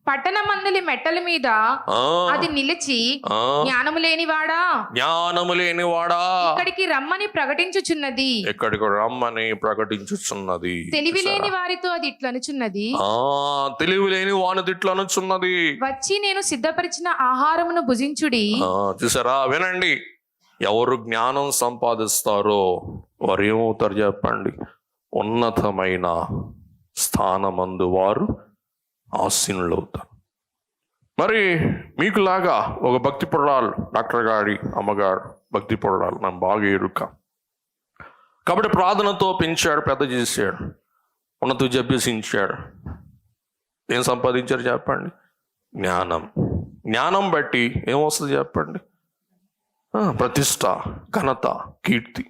పట్టణమందలి మెట్టల మీద అది నిలిచి, జ్ఞానము లేనివాడా ఇక్కడికి రమ్మని ప్రకటించుచున్నది. తెలివి లేని వారితో అది ఇట్లనుచున్నది. తెలివి లేని వానిది ఇట్లనుచున్నది. వచ్చి నేను సిద్ధపరిచిన ఆహారమును భుజించుడి. చూసారా? వినండి, ఎవరు జ్ఞానం సంపాదిస్తారో వారు ఏమవుతారు చెప్పండి? ఉన్నతమైన స్థానమందు వారు ఆసీనులు అవుతారు. మరి మీకులాగా ఒక భక్తి పొరడాలు, డాక్టర్ గారి అమ్మగారు భక్తి పొరడాలు నన్ను బాగా ఎరుక. కాబట్టి ప్రార్థనతో పెంచాడు, పెద్ద చేశాడు, ఉన్నత విద్య అభ్యసించాడు. ఏం సంపాదించారు చెప్పండి? జ్ఞానం. జ్ఞానం బట్టి ఏమొస్తుంది చెప్పండి? ప్రతిష్ట, ఘనత, కీర్తి.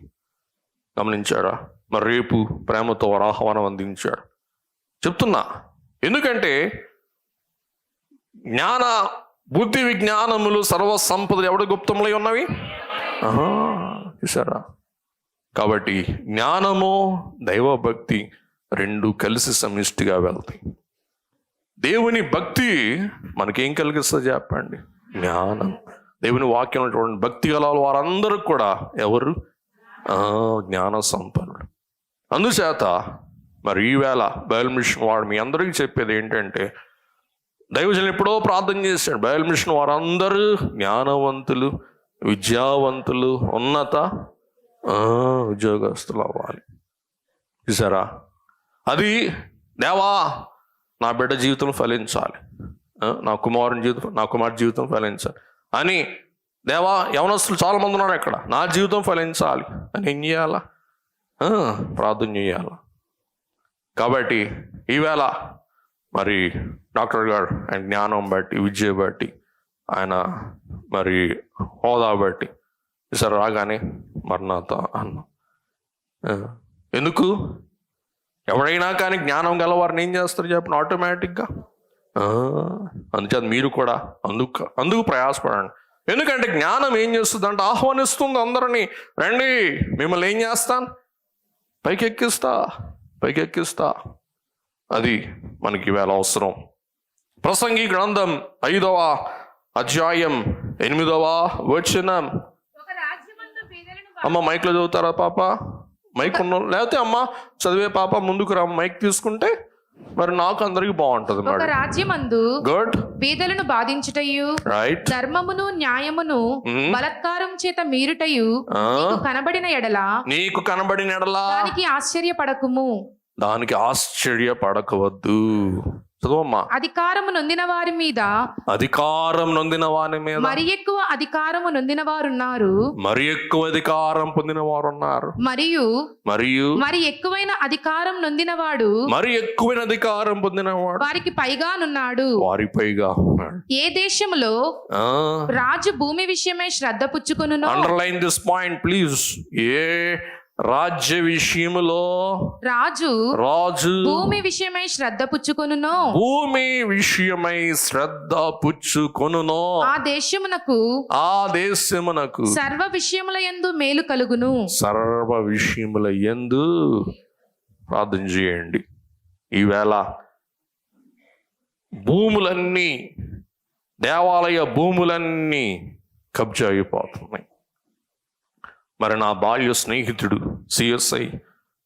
గమనించారా? మరి రేపు ప్రేమతో వారు ఆహ్వానం అందించాడు. చెప్తున్నా, ఎందుకంటే జ్ఞాన బుద్ధి విజ్ఞానములు సర్వ సంపదలు ఎవడి గుప్తంలో ఉన్నవి? చూసారా? కాబట్టి జ్ఞానము దైవభక్తి రెండు కలిసి సమిష్టిగా వెళ్తాయి. దేవుని భక్తి మనకేం కలిగిస్తుంది చెప్పండి? జ్ఞానం. దేవుని వాక్యం చూడండి, భక్తి గల వారందరూ కూడా ఎవరు? జ్ఞాన సంపన్నుడు. అందుచేత మరి ఈవేళ బైబిల్ మిషన్ వాడు మీ అందరికీ చెప్పేది ఏంటంటే, దైవజనులు ఎప్పుడో ప్రార్థన చేశాడు, బైబిల్ మిషన్ వారందరూ జ్ఞానవంతులు, విద్యావంతులు, ఉన్నత ఉద్యోగస్తులు అవ్వాలి. చూసారా? అది దేవా నా బిడ్డ జీవితం ఫలించాలి, నా కుమారుడి జీవితం ఫలించాలి అని, దేవా యవనస్తులు చాలా మంది ఉన్నారు ఎక్కడ, నా జీవితం ఫలించాలి అని ఏం చేయాలా? ప్రార్థన చేయాలా. కాబట్టి ఈవేళ మరి డాక్టర్ గారు ఆయన జ్ఞానం బట్టి, విద్య బట్టి, ఆయన మరి హోదా బట్టి ఈసారి రాగానే మరణాత అన్నాం. ఎందుకు? ఎవడైనా కానీ జ్ఞానం గలవారిని ఏం చేస్తారు చెప్పండి? ఆటోమేటిక్గా. అందుచేత మీరు కూడా అందుకు ప్రయాసపడండి. ఎందుకంటే జ్ఞానం ఏం చేస్తుంది అంటే ఆహ్వానిస్తుంది అందరినీ, రండి మిమ్మల్ని ఏం చేస్తాను? పైకెక్కిస్తా. అది మనకి వేళ అవసరం. ప్రసంగి గ్రంథం 5వ అధ్యాయం 8వ వచనం. అమ్మ మైక్లో చదువుతారా పాప? మైక్ ఉన్న లేకపోతే అమ్మ చదివే పాప ముందుకు రా, మైక్ తీసుకుంటే మరి నాకు అందరికి బాగుంటది. ఒక రాజ్యమందు గుడ్ పేదలను బాధించుటయు, రైట్, ధర్మమును న్యాయమును బలత్కారం చేత మీరుటయు నీకు కనబడిన ఎడల దానికి ఆశ్చర్యపడకవద్దు. చదువమ్మా. అధికారము నొందిన వారి మీద మరి ఎక్కువ అధికారము నొందిన వారున్నారు, అధికారం పొందిన వారున్నారు. మరియు మరి ఎక్కువైన అధికారం నొందినవాడు వారికి పైగానున్నాడు. ఏ దేశములో రాజు భూమి విషయమై శ్రద్ధ పుచ్చుకొనును. Underline this point please. ఏ రాజ్య విషయములో రాజు భూమి విషయమై శ్రద్ధ పుచ్చుకొనును, ఆ దేశమునకు సర్వ విషయముల యందు మేలు కలుగును. ప్రార్థన చేయండి. ఈవేళ భూములన్నీ, దేవాలయ భూములన్నీ కబ్జా అయిపోతున్నాయి. మరి నా బాల్య స్నేహితుడు సిఎస్ఐ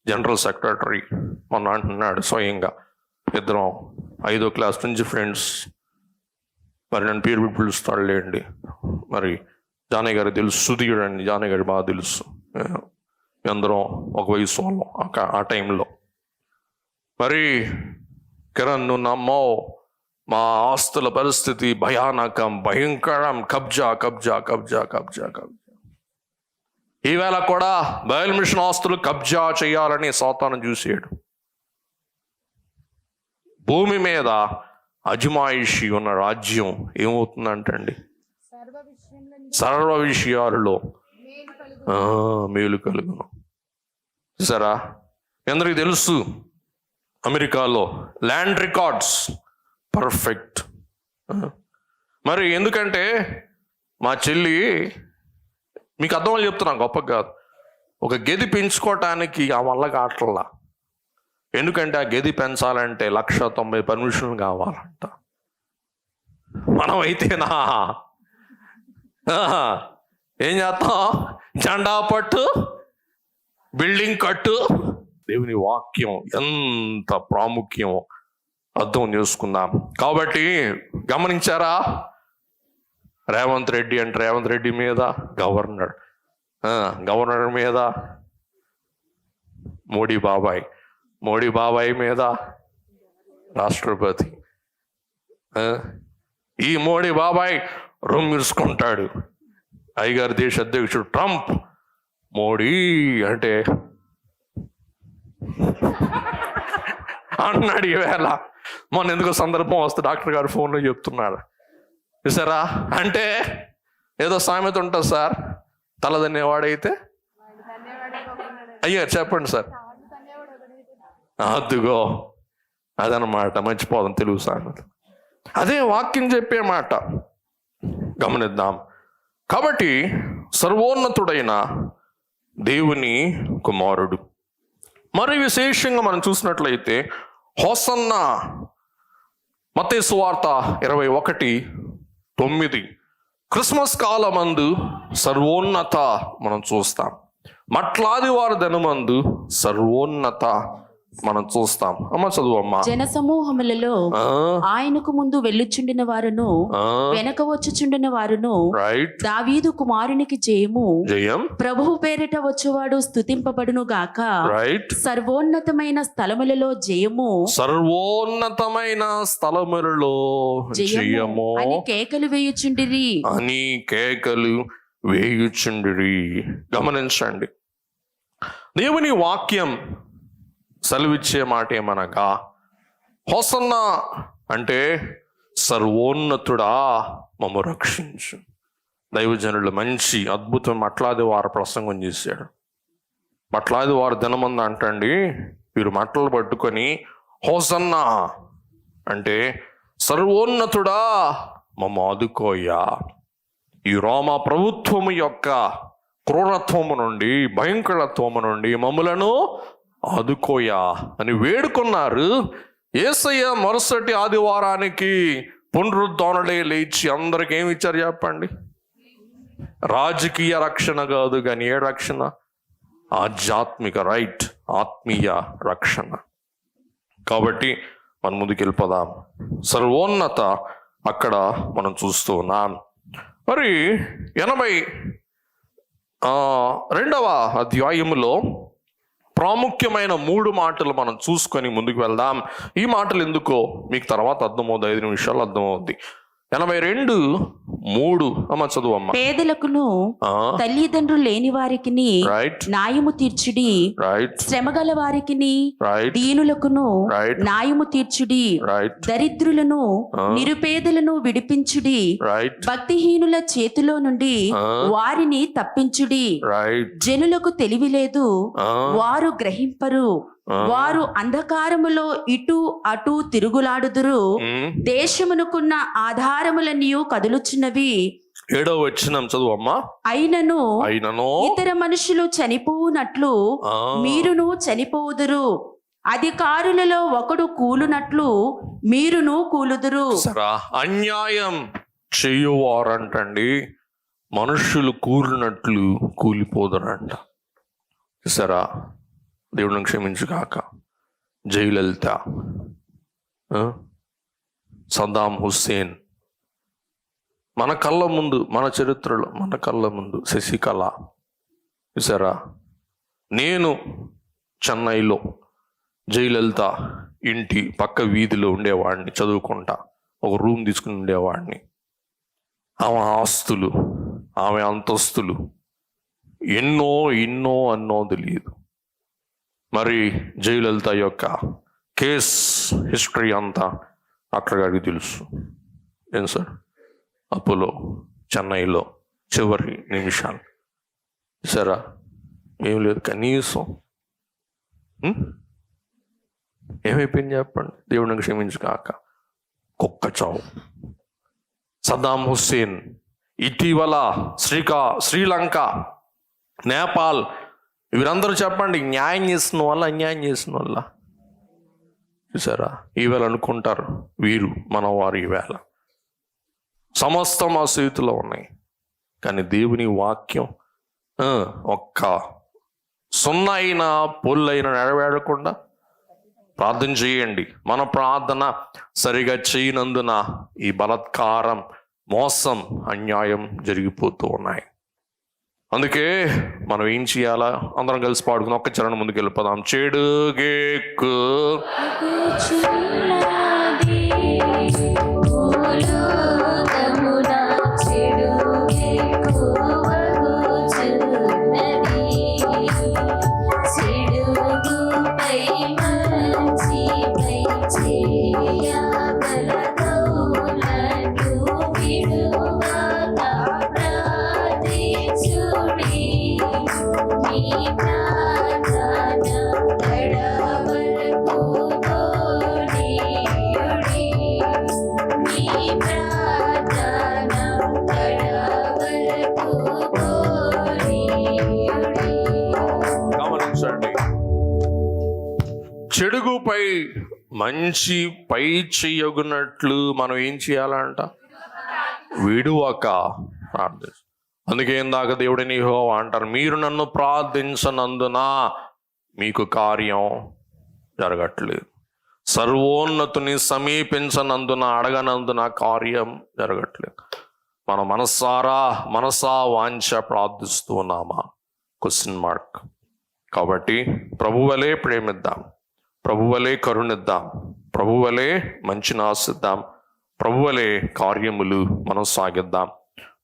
జనరల్ సెక్రటరీ మొన్న అంటున్నాడు స్వయంగా, ఇద్దరం 5వ క్లాస్ నుంచి ఫ్రెండ్స్, మరి నన్ను పేరు పెట్టి పిలుస్తాడు లేండి. మరి జానయ్య గారికి తెలుసు, సుధీర్ అండి, జానయ్య గారికి బాగా తెలుసు. అందరం ఒక వయసు వాళ్ళం ఆ టైంలో. మరి కిరణ్, నువ్వు నమ్మో, మా ఆస్తుల పరిస్థితి భయానకం, భయంకరం, కబ్జా. ఈవేళ కూడా బయలు మిషన్ ఆస్తులు కబ్జా చేయాలని సాతాను చూసాడు. భూమి మీద అజమాయిషి ఉన్న రాజ్యం ఏమవుతుందంటండి, సర్వ విషయాలలో మేలు కలుగును. చూసారా, అందరికి తెలుసు అమెరికాలో ల్యాండ్ రికార్డ్స్ పర్ఫెక్ట్. మరి ఎందుకంటే మా చెల్లి, మీకు అర్థమని చెప్తున్నా, గొప్ప కాదు, ఒక గది పెంచుకోవటానికి ఆ వల్ల కావట్లా. ఎందుకంటే ఆ గది పెంచాలంటే 190 పర్మిషన్లు కావాలంట. మనమైతేనా ఏం చేస్తాం, జెండా పట్టు, బిల్డింగ్ కట్టు. దేవుని వాక్యం ఎంత ప్రాముఖ్యమో అర్థం చేసుకుందాం. కాబట్టి గమనించారా, రేవంత్ రెడ్డి అంటే రేవంత్ రెడ్డి మీద గవర్నర్, గవర్నర్ మీద మోడీ బాబాయ్ మీద రాష్ట్రపతి. ఈ మోడీ బాబాయ్ రొమ్మిరుసుకుంటాడు. అయ్యగారి దేశ అధ్యక్షుడు ట్రంప్ మోడీ అంటే అన్నాడు. ఈవేళ మొన్న ఎందుకో సందర్భం వస్తే డాక్టర్ గారు ఫోన్లో చెప్తున్నాడు. చూసారా, అంటే ఏదో సామెత ఉంటుంది సార్, తలదన్నేవాడైతే అయ్యా చెప్పండి సార్, అదుగో అదనమాట, మర్చిపోదాం తెలుగు సామెత. అదే వాక్యం చెప్పే మాట, గమనిద్దాం. కాబట్టి సర్వోన్నతుడైన దేవుని కుమారుడు. మరి విశేషంగా మనం చూసినట్లయితే హోసన్నా, మత్తయి సువార్త 21:9, క్రిస్మస్ కాలమందు సర్వోన్నత మనం చూస్తాం. మట్లాది వారి దినమందు సర్వోన్నత మనం చూస్తాం. అమ్మ చదువు అమ్మా. జన సమూహములలో ఆయనకు ముందు వెళ్ళుచుండిన వారును వెనక వచ్చుచుండిన వారును దావీదు కుమారునికి జయం, ప్రభువు పేరిట వచ్చేవాడు స్తుతింపబడును గాక. సర్వోన్నతమైన స్థలములలో జయము, సర్వోన్నతమైన స్థలములలో జయము అని కేకలు వేయుచుండిరి. గమనించండి, దేవుని వాక్యం సెలవిచ్చే మాట ఏమనగా, హోసన్నా అంటే సర్వోన్నతుడా మమ్ము రక్షించు. దైవజనులు మంచి అద్భుతం మట్లాది వారు ప్రసంగం చేశాడు. మట్లాది వారు దినమంది అంటండి, వీరు మట్టలు పట్టుకొని హోసన్నా అంటే సర్వోన్నతుడా మమ్మ ఆదుకోయ్యా, ఈ రోమా ప్రభుత్వము యొక్క క్రూరత్వము నుండి, భయంకరత్వము నుండి మమ్ములను ఆదుకోయా అని వేడుకున్నారు. యేసయ్య మరుసటి ఆదివారానికి పునరుద్ధరణలే లేచి అందరికి ఏమి ఇచ్చారు చెప్పండి? రాజకీయ రక్షణ కాదు కానీ ఏ రక్షణ? ఆధ్యాత్మిక, ఆత్మీయ రక్షణ. కాబట్టి మనం ముందుకు వెళ్ళిపోదాం. సర్వోన్నత అక్కడ మనం చూస్తూ ఉన్నాం. మరి 82వ అధ్యాయములో ప్రాముఖ్యమైన 3 మాటలు మనం చూసుకొని ముందుకు వెళ్దాం. ఈ మాటలు ఎందుకో మీకు తర్వాత అర్థమవుతుంది, 5 నిమిషాలు అర్థమవుద్ది. 82:3 అమ్మ చదువమ్మ. పేదలకును తల్లిదండ్రులు లేని వారికి న్యాయము తీర్చుడి, శ్రమగల వారికి దీనులకును న్యాయము తీర్చుడి, దరిద్రులను నిరుపేదలను విడిపించుడి, భక్తిహీనుల చేతిలో నుండి వారిని తప్పించుడి. జనులకు తెలివి లేదు, వారు గ్రహింపరు, వారు అంధకారములో ఇటు అటు తిరుగులాడుదురు, దేశమునకున్న ఆధారములన్నీ కదులుచున్నవి. 7వ వచనం చదువమ్మా. అయినను ఇతర మనుషులు చనిపోవునట్లు మీరును చనిపోవుదురు, అధికారులలో ఒకడు కూలునట్లు మీరును కూలుదురు. అన్యాయం చెయ్యువారంటండి మనుషులు కూలినట్లు కూలిపోదురంట. సరా, దేవుడిని క్షమించుగాక. జయలలిత, సద్దాం హుస్సేన్, మన కళ్ళ ముందు, మన చరిత్రలో మన కళ్ళ ముందు శశికళ. చూసారా, నేను చెన్నైలో జయలలిత ఇంటి పక్క వీధిలో ఉండేవాడిని, చదువుకుంటా ఒక రూమ్ తీసుకుని ఉండేవాడిని. ఆమె ఆస్తులు, ఆమె అంతస్తులు ఎన్నో అన్నో తెలియదు. మరి జయలలిత యొక్క కేస్ హిస్టరీ అంతా డాక్టర్ గారికి తెలుసు. ఏం సార్, అపోలో చెన్నైలో చివరి నిమిషాలు సరా ఏం లేదు, కనీసం ఏమైపోయింది చెప్పండి, దేవుడిని క్షమించుగాక. కుక్క చావు. సద్దాం హుస్సేన్ ఇటీవల శ్రీలంక, నేపాల్, వీరందరూ చెప్పండి న్యాయం చేసిన వల్ల అన్యాయం చేసిన వల్ల. చూసారా, ఈవేళ అనుకుంటారు వీరు మన వారు, ఈవేళ సమస్తం ఆ చేతిలో ఉన్నాయి. కానీ దేవుని వాక్యం ఒక్క సున్నా అయినా పొల్లైనా నెరవేరకుండా ప్రార్థన చేయండి. మన ప్రార్థన సరిగా చేయనందున ఈ బలాత్కారం, మోసం, అన్యాయం జరిగిపోతూ ఉన్నాయి. అందుకే మనం ఏం చేయాలా? అందరం కలిసి పాడుకుని ఒక్క చరణం ముందుకు వెళ్ళిపోదాం. చెడుగేకు చెడుగుపై మంచి పై చెయ్యగున్నట్లు మనం ఏం చేయాలంట? విడువక ప్రార్థన. అందుకే ఇందాక దేవుడిని యెహోవా అంటారు, మీరు నన్ను ప్రార్థించనందున మీకు కార్యం జరగట్లేదు, సర్వోన్నతుని సమీపించనందున, అడగనందున కార్యం జరగట్లేదు. మన మనసా వాంఛ ప్రార్థిస్తూ ఉన్నామా? Question mark. కాబట్టి ప్రభువలే ప్రేమిద్దాం, ప్రభువలే కరుణిద్దాం, ప్రభువలే మంచిని ఆశిద్దాం, ప్రభువలే కార్యములు మనం సాగిద్దాం.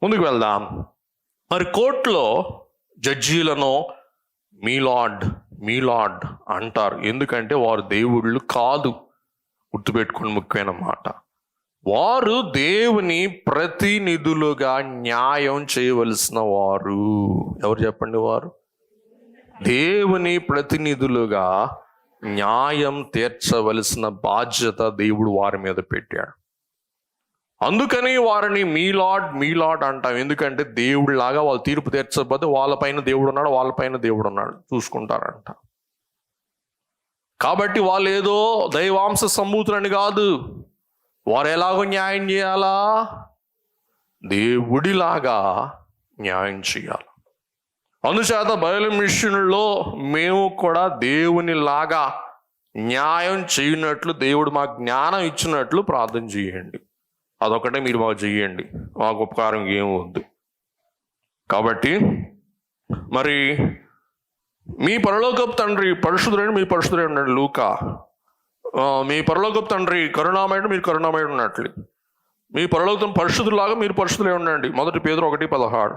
ముందుకు వెళ్దాం. మరి కోర్టులో జడ్జీలను మీ లార్డ్ అంటారు. ఎందుకంటే వారు దేవుళ్ళు కాదు. గుర్తుపెట్టుకుని ముఖ్యమైన మాట, వారు దేవుని ప్రతినిధులుగా న్యాయం చేయవలసిన వారు. ఎవరు చెప్పండి? వారు దేవుని ప్రతినిధులుగా న్యాయం తీర్చవలసిన బాధ్యత దేవుడు వారి మీద పెట్టాడు. అందుకని వారిని మీ లార్డ్ అంటాం. ఎందుకంటే దేవుడిలాగా వాళ్ళు తీర్పు తీర్చకపోతే వాళ్ళపైన దేవుడు ఉన్నాడు చూసుకుంటారంట. కాబట్టి వాళ్ళు ఏదో దైవాంశ సంభూతులని కాదు, వారు ఎలాగో న్యాయం చేయాలా? దేవుడిలాగా న్యాయం చేయాలి. అందుచేత బయలు మిషన్లో మేము కూడా దేవుని లాగా న్యాయం చేయనట్లు, దేవుడు మాకు జ్ఞానం ఇచ్చినట్లు ప్రార్థన చేయండి. అదొకటే మీరు మాకు చేయండి, మాకు ఉపకారం ఏం వద్దు. కాబట్టి మరి మీ పరలోకపు తండ్రి పరిశుద్ధుడైన మీ పరిశుద్ధుడై ఉన్నాడు. లూకా, మీ పరలోకపు తండ్రి కరుణామయుడు మీరు కరుణామయుడు ఉన్నట్లు మీ పరలోకం పరిశుద్ధులాగా మీరు పరిశుద్ధులై ఉండండి. 1 పేతురు 1:16.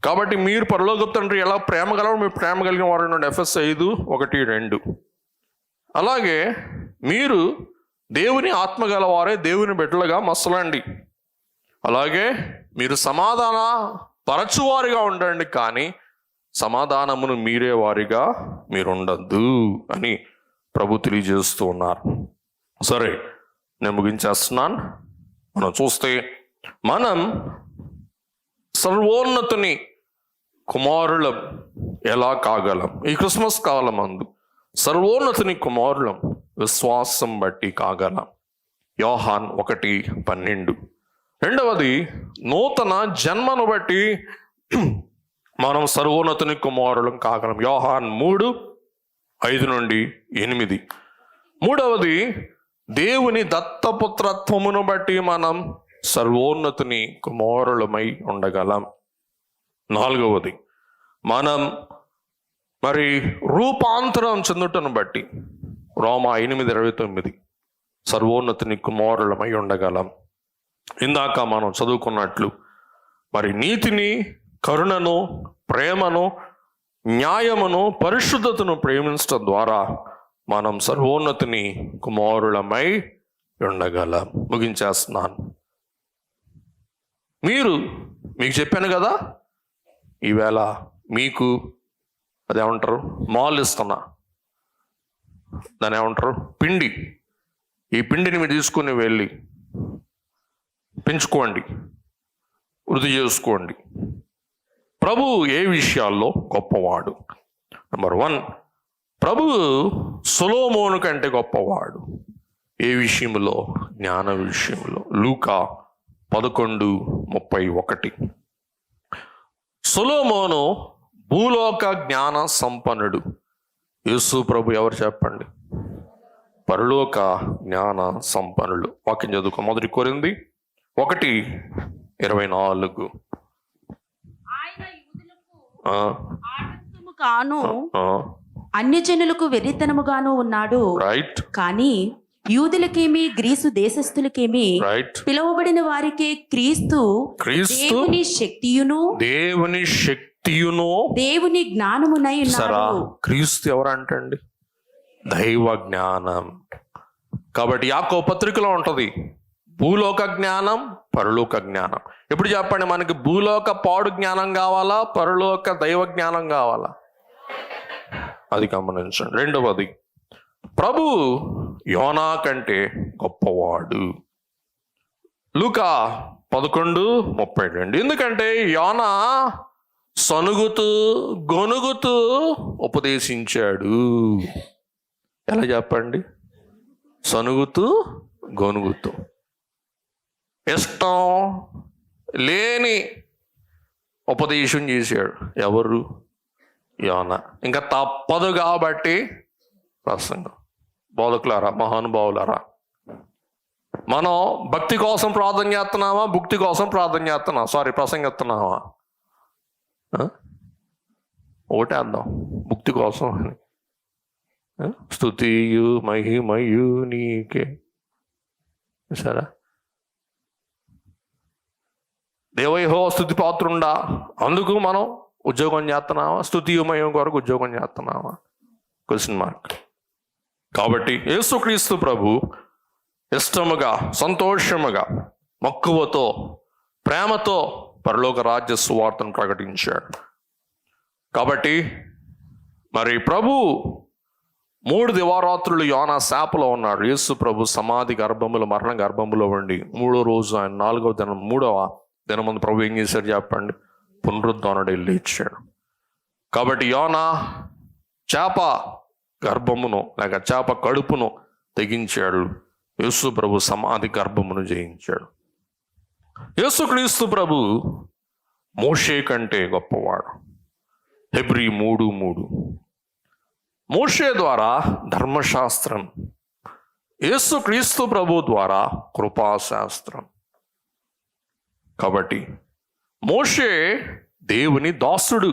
కాబట్టి మీరు పరలోకపు తండ్రి ఎలా ప్రేమ గలవారు మీరు ప్రేమ కలిగిన వారు ఉండండి. ఎఫెస్ 5:1-2. అలాగే మీరు దేవుని ఆత్మ గలవారే దేవుని బిడ్డలుగా మసలండి. అలాగే మీరు సమాధాన పరచువారిగా ఉండండి, కానీ సమాధానమును మీరే వారిగా మీరు ఉండద్దు అని ప్రభు తెలియజేస్తూ ఉన్నారు. సరే, నేను ముగించేస్తున్నాను. మనం చూస్తే మనం సర్వోన్నతుని కుమారులం ఎలా కాగలం? ఈ క్రిస్మస్ కాలం అందు సర్వోన్నతుని కుమారులం విశ్వాసం బట్టి కాగలం. యోహాన్ 1:12. రెండవది, నూతన జన్మను బట్టి మనం సర్వోన్నతుని కుమారులం కాగలం. యోహాన్ 3:5-8. మూడవది, దేవుని దత్తపుత్రత్వమును బట్టి మనం సర్వోన్నతుని కుమారులమై ఉండగలం. నాలుగవది, మనం మరి రూపాంతరం చెందుటను బట్టి రోమా 8:29 సర్వోన్నతుని కుమారులమై ఉండగలం. ఇందాక మనం చదువుకున్నట్లు మరి నీతిని కరుణను, ప్రేమను, న్యాయమును, పరిశుద్ధతను ప్రేమించడం ద్వారా మనం సర్వోన్నతిని కుమారులమై ఉండగలం. ముగించేస్తున్నాను. మీకు చెప్పాను కదా, ఈవేళ మీకు అదేమంటారు, మాల్ ఇస్తున్నా, దాన్ని ఏమంటారు, పిండి. ఈ పిండిని మీరు తీసుకుని వెళ్ళి పెంచుకోండి, వృద్ధి చేసుకోండి. ప్రభు ఏ విషయాల్లో గొప్పవాడు? నెంబర్ 1, ప్రభు సొలొమోను కంటే గొప్పవాడు. ఏ విషయంలో? జ్ఞాన విషయంలో. లూకా 11:31. సొలొమోను భూలోక జ్ఞాన సంపన్నుడు. యేసు ప్రభు ఎవరు చెప్పండి? పరలోక జ్ఞాన సంపన్నుడు. వాక్యం చదువుకో. 1 కొరింథీ 1:24. ఆయన యూదులకు ఆటంకము కాను, అన్యజనులకు వెర్రితనముగాను ఉన్నాడు. రైట్. కానీ యూదులకేమి గ్రీసు దేశస్థులకేమి రైట్. పిలువబడిన వారికే క్రీస్తు దేవుని శక్తియును దేవుని జ్ఞానమునై సరా. ఉన్నాడు. క్రీస్తు ఎవరంటండి? దైవ జ్ఞానం. కాబట్టి యాకోబు పత్రికలో ఉంటది, భూలోక జ్ఞానం, పరలోక జ్ఞానం. ఎప్పుడు చెప్పండి, మనకి భూలోక పాడు జ్ఞానం కావాలా, పరలోక దైవ జ్ఞానం కావాలా? అది గమనించండి. 2వది, ప్రభు యోనా కంటే గొప్పవాడు. లూకా 11:32. ఎందుకంటే యోనా సనుగుతూ గొనుగుతూ ఉపదేశించాడు. ఎలా చెప్పండి? సనుగుతూ గొనుగుతూ. ఇష్టం లేని ఉపదేశం చేశాడు. ఎవరు? యోనా. ఇంకా తప్పదు కాబట్టి ప్రసంగం. బోధకులారా, మహానుభావులారా, మనం భక్తి కోసం ప్రార్థన చేస్తున్నామా, భుక్తి కోసం ప్రార్థన చేస్తున్నాం? ప్రసంగిస్తున్నామా? ఒకటేద్దాం, భుక్తి కోసం అని. స్తుతియు మహిమయు నీకే. సరే, దేవైహో స్తుతి పాత్రుండా, అందుకు మనం ఉద్యోగం చేస్తున్నామా? స్తుతియు మహిమ కొరకు ఉద్యోగం చేస్తున్నామా? Question mark. కాబట్టి యేసుక్రీస్తు ప్రభు ఇష్టముగా, సంతోషముగా, మక్కువతో, ప్రేమతో పరలోక రాజ్య సువార్తను ప్రకటించాడు. కాబట్టి మరి ప్రభు 3 దివారాత్రులు యోనా శాపలో ఉన్నాడు. యేసు ప్రభు సమాధి గర్భములో, మరణ గర్భములో ఉండి 3వ రోజు ఆయన 4వ దినం, 3వ దినం ముందు ప్రభు ఏం చేశాడు చెప్పండి? పునరుద్ధానుడై లేచాడు. కాబట్టి యోనా చేప గర్భమును లేక చేప కడుపును తెగించాడు. యేసు ప్రభు సమాధి గర్భమును జయించాడు. యేసుక్రీస్తు ప్రభు మోషే కంటే గొప్పవాడు. హెబ్రీ 3:3. మోషే ద్వారా ధర్మశాస్త్రం, యేసుక్రీస్తు ప్రభు ద్వారా కృపాశాస్త్రం. కాబట్టి మోషే దేవుని దాసుడు.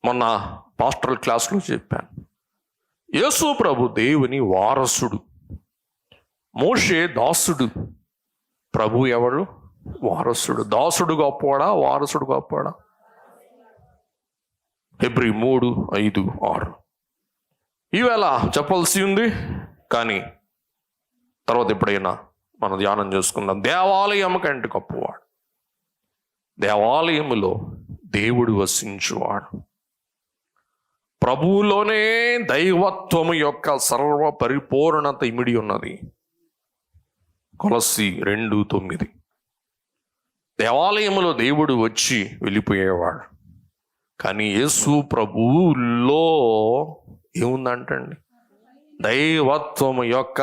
మొన్న పాస్టరల్ క్లాస్లో చెప్పాను. యేసు ప్రభు దేవుని వారసుడు. మోషే దాసుడు, ప్రభు ఎవరు? వారసుడు. దాసుడు గొప్పవాడా, వారసుడు గొప్పవాడా? హెబ్రీ 3:5-6. ఈవేళ చెప్పాల్సి ఉంది, కానీ తర్వాత ఎప్పుడైనా మనం ధ్యానం చేసుకుందాం. దేవాలయం కంటే గొప్పవాడు. దేవాలయములో దేవుడు వసించువాడు. ప్రభువులోనే దైవత్వము యొక్క సర్వ పరిపూర్ణత ఇమిడి ఉన్నది. కొలస్సీ 2:9. దేవాలయములో దేవుడు వచ్చి వెళ్ళిపోయేవాడు. కానీ యేసు ప్రభువులో ఏముందంటండి? దైవత్వము యొక్క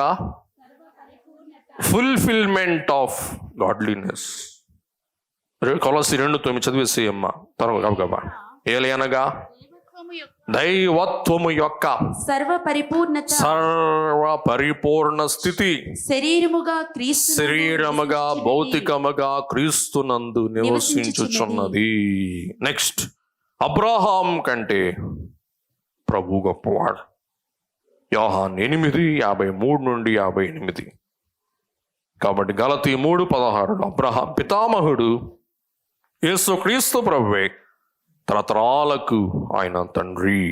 ఫుల్ఫిల్మెంట్ ఆఫ్ గాడ్లీనెస్. కొలస్సీ 2:9 చదివేసేయమ్మా తర్వాత గబగబా. ఏలయనగా దైవత్వము యొక్క సర్వ పరిపూర్ణ స్థితి శరీరముగా భౌతికముగా క్రీస్తునందు నివసించుచున్నది. నెక్స్ట్, అబ్రహాం కంటే ప్రభు గొప్పవాడు. యోహాను 8:53-58. కాబట్టి గలతీ 3:16 అబ్రహాం పితామహుడు, యేసుక్రీస్తు ప్రభువే తరతరాలకు ఆయన తండ్రి.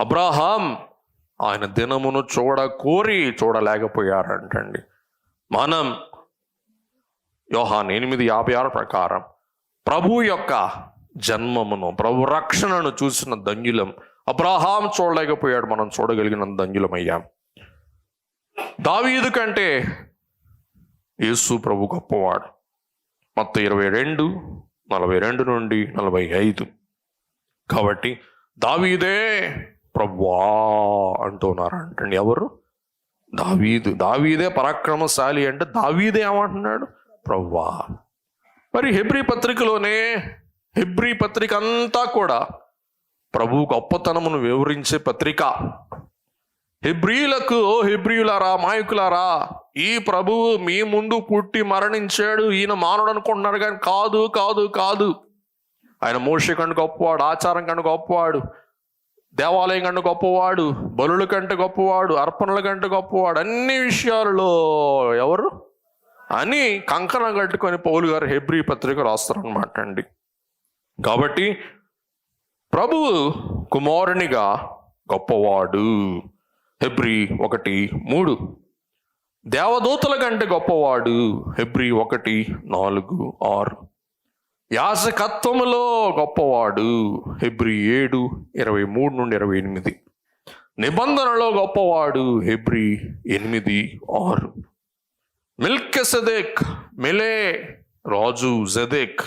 అబ్రహాం ఆయన దినమును కోరి చూడలేకపోయారంటండి. మనం యోహాను 8:56 ప్రకారం ప్రభు యొక్క జన్మమును, ప్రభు రక్షణను చూసిన ధన్యులం. అబ్రహాం చూడలేకపోయాడు, మనం చూడగలిగిన ధన్యులమయ్యాం. దావీదు కంటే యేసు ప్రభు గొప్పవాడు. మత్తయి 22:42 నుండి 45. కాబట్టి దావీదే ప్రభువా అంటున్నారు అంటండి. ఎవరు? దావీదే పరాక్రమశాలి అంటే దావీదే ఏమంటున్నాడు? ప్రభువా. మరి హెబ్రీ పత్రిక అంతా కూడా ప్రభు గొప్పతనమును వివరించే పత్రిక. హెబ్రీలకు, ఓ హెబ్రీయులారా, మాయకులారా, ఈ ప్రభువు మీ ముందు పుట్టి మరణించాడు, ఈయన మానవుడు అనుకుంటున్నారు కానీ కాదు కాదు కాదు. ఆయన మోషే కంటే గొప్పవాడు, ఆచారం కంటే గొప్పవాడు, దేవాలయం కంటే గొప్పవాడు, బలుల కంటే గొప్పవాడు, అర్పణల కంటే గొప్పవాడు, అన్ని విషయాలలో ఎవరు అని కంకణం కట్టుకొని పౌలు గారు హెబ్రీ పత్రిక రాస్తారనమాట అండి. కాబట్టి ప్రభువు కుమారునిగా గొప్పవాడు. హెబ్రీ 1:3. దేవదూతల కంటే గొప్పవాడు. హెబ్రీ 1:4-6. యాజకత్వములో గొప్పవాడు. హెబ్రీ 7:23 నుండి 28. నిబంధనలో గొప్పవాడు. హెబ్రీ 8:6. మిల్కెసెదెక్, మెలే రాజు, జెదెక్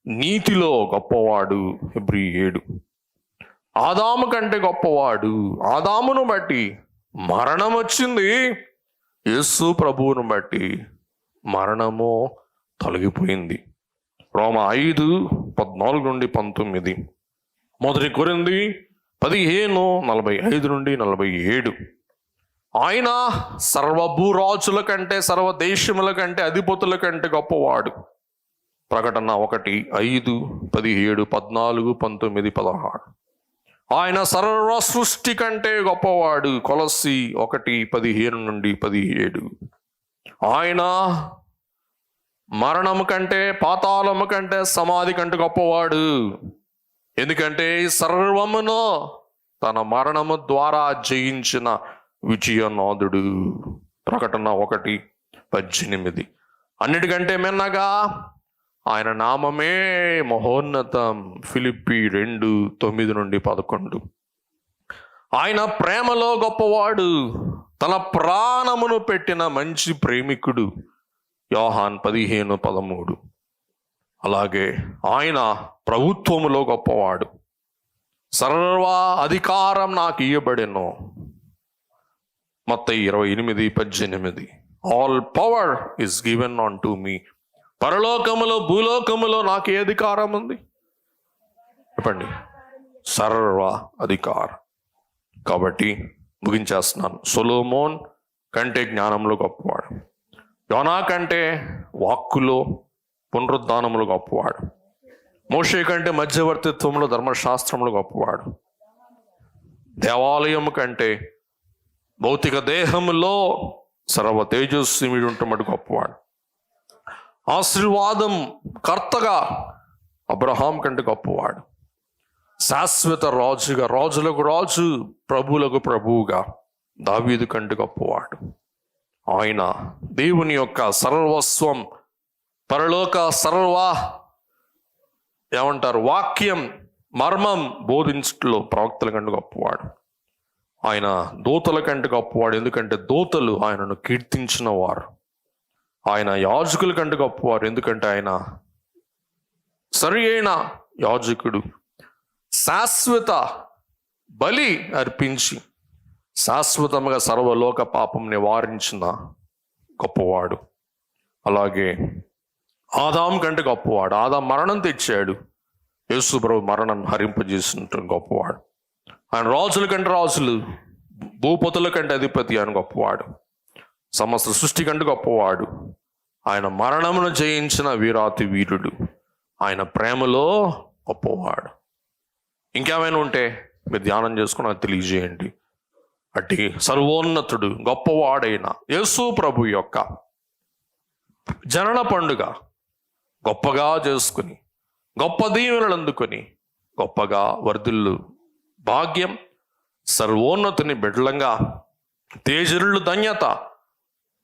నీతిలో గొప్పవాడు. హెబ్రీ 7. ఆదాము కంటే గొప్పవాడు. ఆదామును బట్టి మరణం వచ్చింది, యేసు ప్రభువును బట్టి మరణము తొలగిపోయింది. రోమా 5:14 నుండి 19. 1 కొరింథీ 15:45 నుండి 47. ఆయన సర్వభూరాజుల కంటే, సర్వ దేశముల కంటే, అధిపతుల కంటే గొప్పవాడు. ప్రకటన 1:5, 17, 14, 19, 16. ఆయన సర్వ సృష్టి కంటే గొప్పవాడు. కొలస్సీ 1:15 నుండి 17. ఆయన మరణము కంటే, పాతాళము కంటే, సమాధి కంటే గొప్పవాడు. ఎందుకంటే సర్వమును తన మరణము ద్వారా జయించిన విజయనాథుడు. ప్రకటన 1:18. అన్నిటికంటే మిన్నగా ఆయన నామమే మహోన్నతం. ఫిలిప్పీ 2:9 నుండి 11. ఆయన ప్రేమలో గొప్పవాడు, తన ప్రాణమును పెట్టిన మంచి ప్రేమికుడు. యోహాన్ 15:13. అలాగే ఆయన ప్రభుత్వములో గొప్పవాడు. సర్వ అధికారం నాకు ఇయ్యబడెను. మత్తయి 28:18. All power is given unto me. పరలోకములో, భూలోకములో నాకు ఏ అధికారం ఉంది చెప్పండి? సర్వ అధికారం. కాబట్టి ముగించేస్తున్నాను. సొలొమోన్ కంటే జ్ఞానంలో గొప్పవాడు. యోనా కంటే వాక్కులో, పునరుద్ధానములు గొప్పవాడు. మోషే కంటే మధ్యవర్తిత్వంలో, ధర్మశాస్త్రములు గొప్పవాడు. దేవాలయము కంటే భౌతిక దేహములో సర్వ తేజస్విముడు ఉంటున్నాడు గొప్పవాడు. ఆశీర్వాదం కర్తగా అబ్రహాం కంటే గొప్పవాడు. శాశ్వత రాజుగా, రాజులకు రాజు, ప్రభువులకు ప్రభువుగా దావీదు కంటే గొప్పవాడు. ఆయన దేవుని యొక్క సర్వస్వం, పరలోక వాక్యం, మర్మం బోధించట్లో ప్రవక్తల కంటే గొప్పవాడు. ఆయన దూతల కంటే గొప్పవాడు. ఎందుకంటే దూతలు ఆయనను కీర్తించిన వారు. ఆయన యాజకుల కంటే గొప్పవారు. ఎందుకంటే ఆయన సరి అయిన యాజకుడు. శాశ్వత బలి అర్పించి శాశ్వతంగా సర్వలోక పాపం నివారించిన గొప్పవాడు. అలాగే ఆదాం కంటే గొప్పవాడు. ఆదాం మరణం తెచ్చాడు, యేసు ప్రభు మరణం హరింపజేసినట్టు గొప్పవాడు. ఆయన రాజుల కంటే రాజులు, భూపతుల కంటే అధిపతి ఆయన గొప్పవాడు. సమస్త సృష్టి కంటే గొప్పవాడు. ఆయన మరణమును జయించిన వీరాతి వీరుడు. ఆయన ప్రేమలో గొప్పవాడు. ఇంకేమైనా ఉంటే మీరు ధ్యానం చేసుకుని నాకు తెలియజేయండి. అట్టి సర్వోన్నతుడు, గొప్పవాడైన యేసు ప్రభు యొక్క జనన పండుగ గొప్పగా చేసుకుని గొప్ప దీవెనలు అందుకొని గొప్పగా వర్ధిల్లు భాగ్యం సర్వోన్నతిని బిడ్డలంగా తేజరులు ధన్యత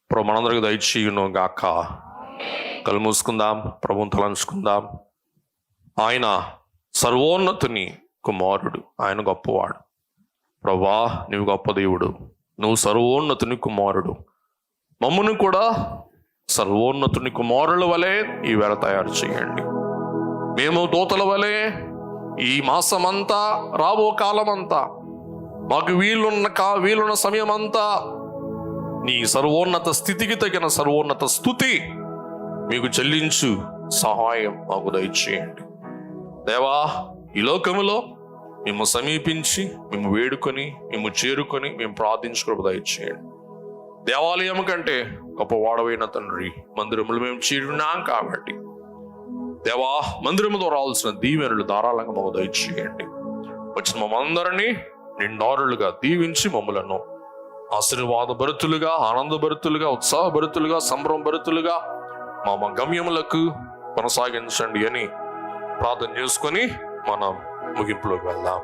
ప్రభు మనందరికి దయచేయును గాక. కళ్ళు మూసుకుందాం, ప్రభువుని తలంచుకుందాం. ఆయన సర్వోన్నతుని కుమారుడు, ఆయన గొప్పవాడు. ప్రభా, నీవు గొప్ప దేవుడు, నువ్వు సర్వోన్నతుని కుమారుడు. మమ్మల్ని కూడా సర్వోన్నతుని కుమారుల వలె ఈ వేళ తయారు చేయండి. మేము దూతల వలె ఈ మాసమంతా, రాబో కాలమంతా, మాకు వీలున్న సమయమంతా నీ సర్వోన్నత స్థితికి తగిన సర్వోన్నత స్తుతి మీకు చెల్లించు సహాయం మాకు దయచేయండి. దేవా, ఈ లోకములో మేము సమీపించి, మేము వేడుకొని, మేము చేరుకొని, మేము ప్రార్థించుకోవడం దయచేయండి. దేవాలయం కంటే గొప్పవాడవైన తండ్రి, మందిరములు మేము చేరున్నాం కాబట్టి దేవా, మందిరములో రావాల్సిన దీవెనలు ధారాళంగా మాకు దయచేయండి. వచ్చిన మమ్మందరినీ నిండారులుగా దీవించి మమ్మలను ఆశీర్వాద భరితులుగా, ఆనంద భరితులుగా, ఉత్సాహ భరితులుగా, సంభ్రమ భరితులుగా మా గమ్యములకు కొనసాగించండి అని ప్రార్థన చేసుకొని మనం ముగింపులోకి వెళ్దాం.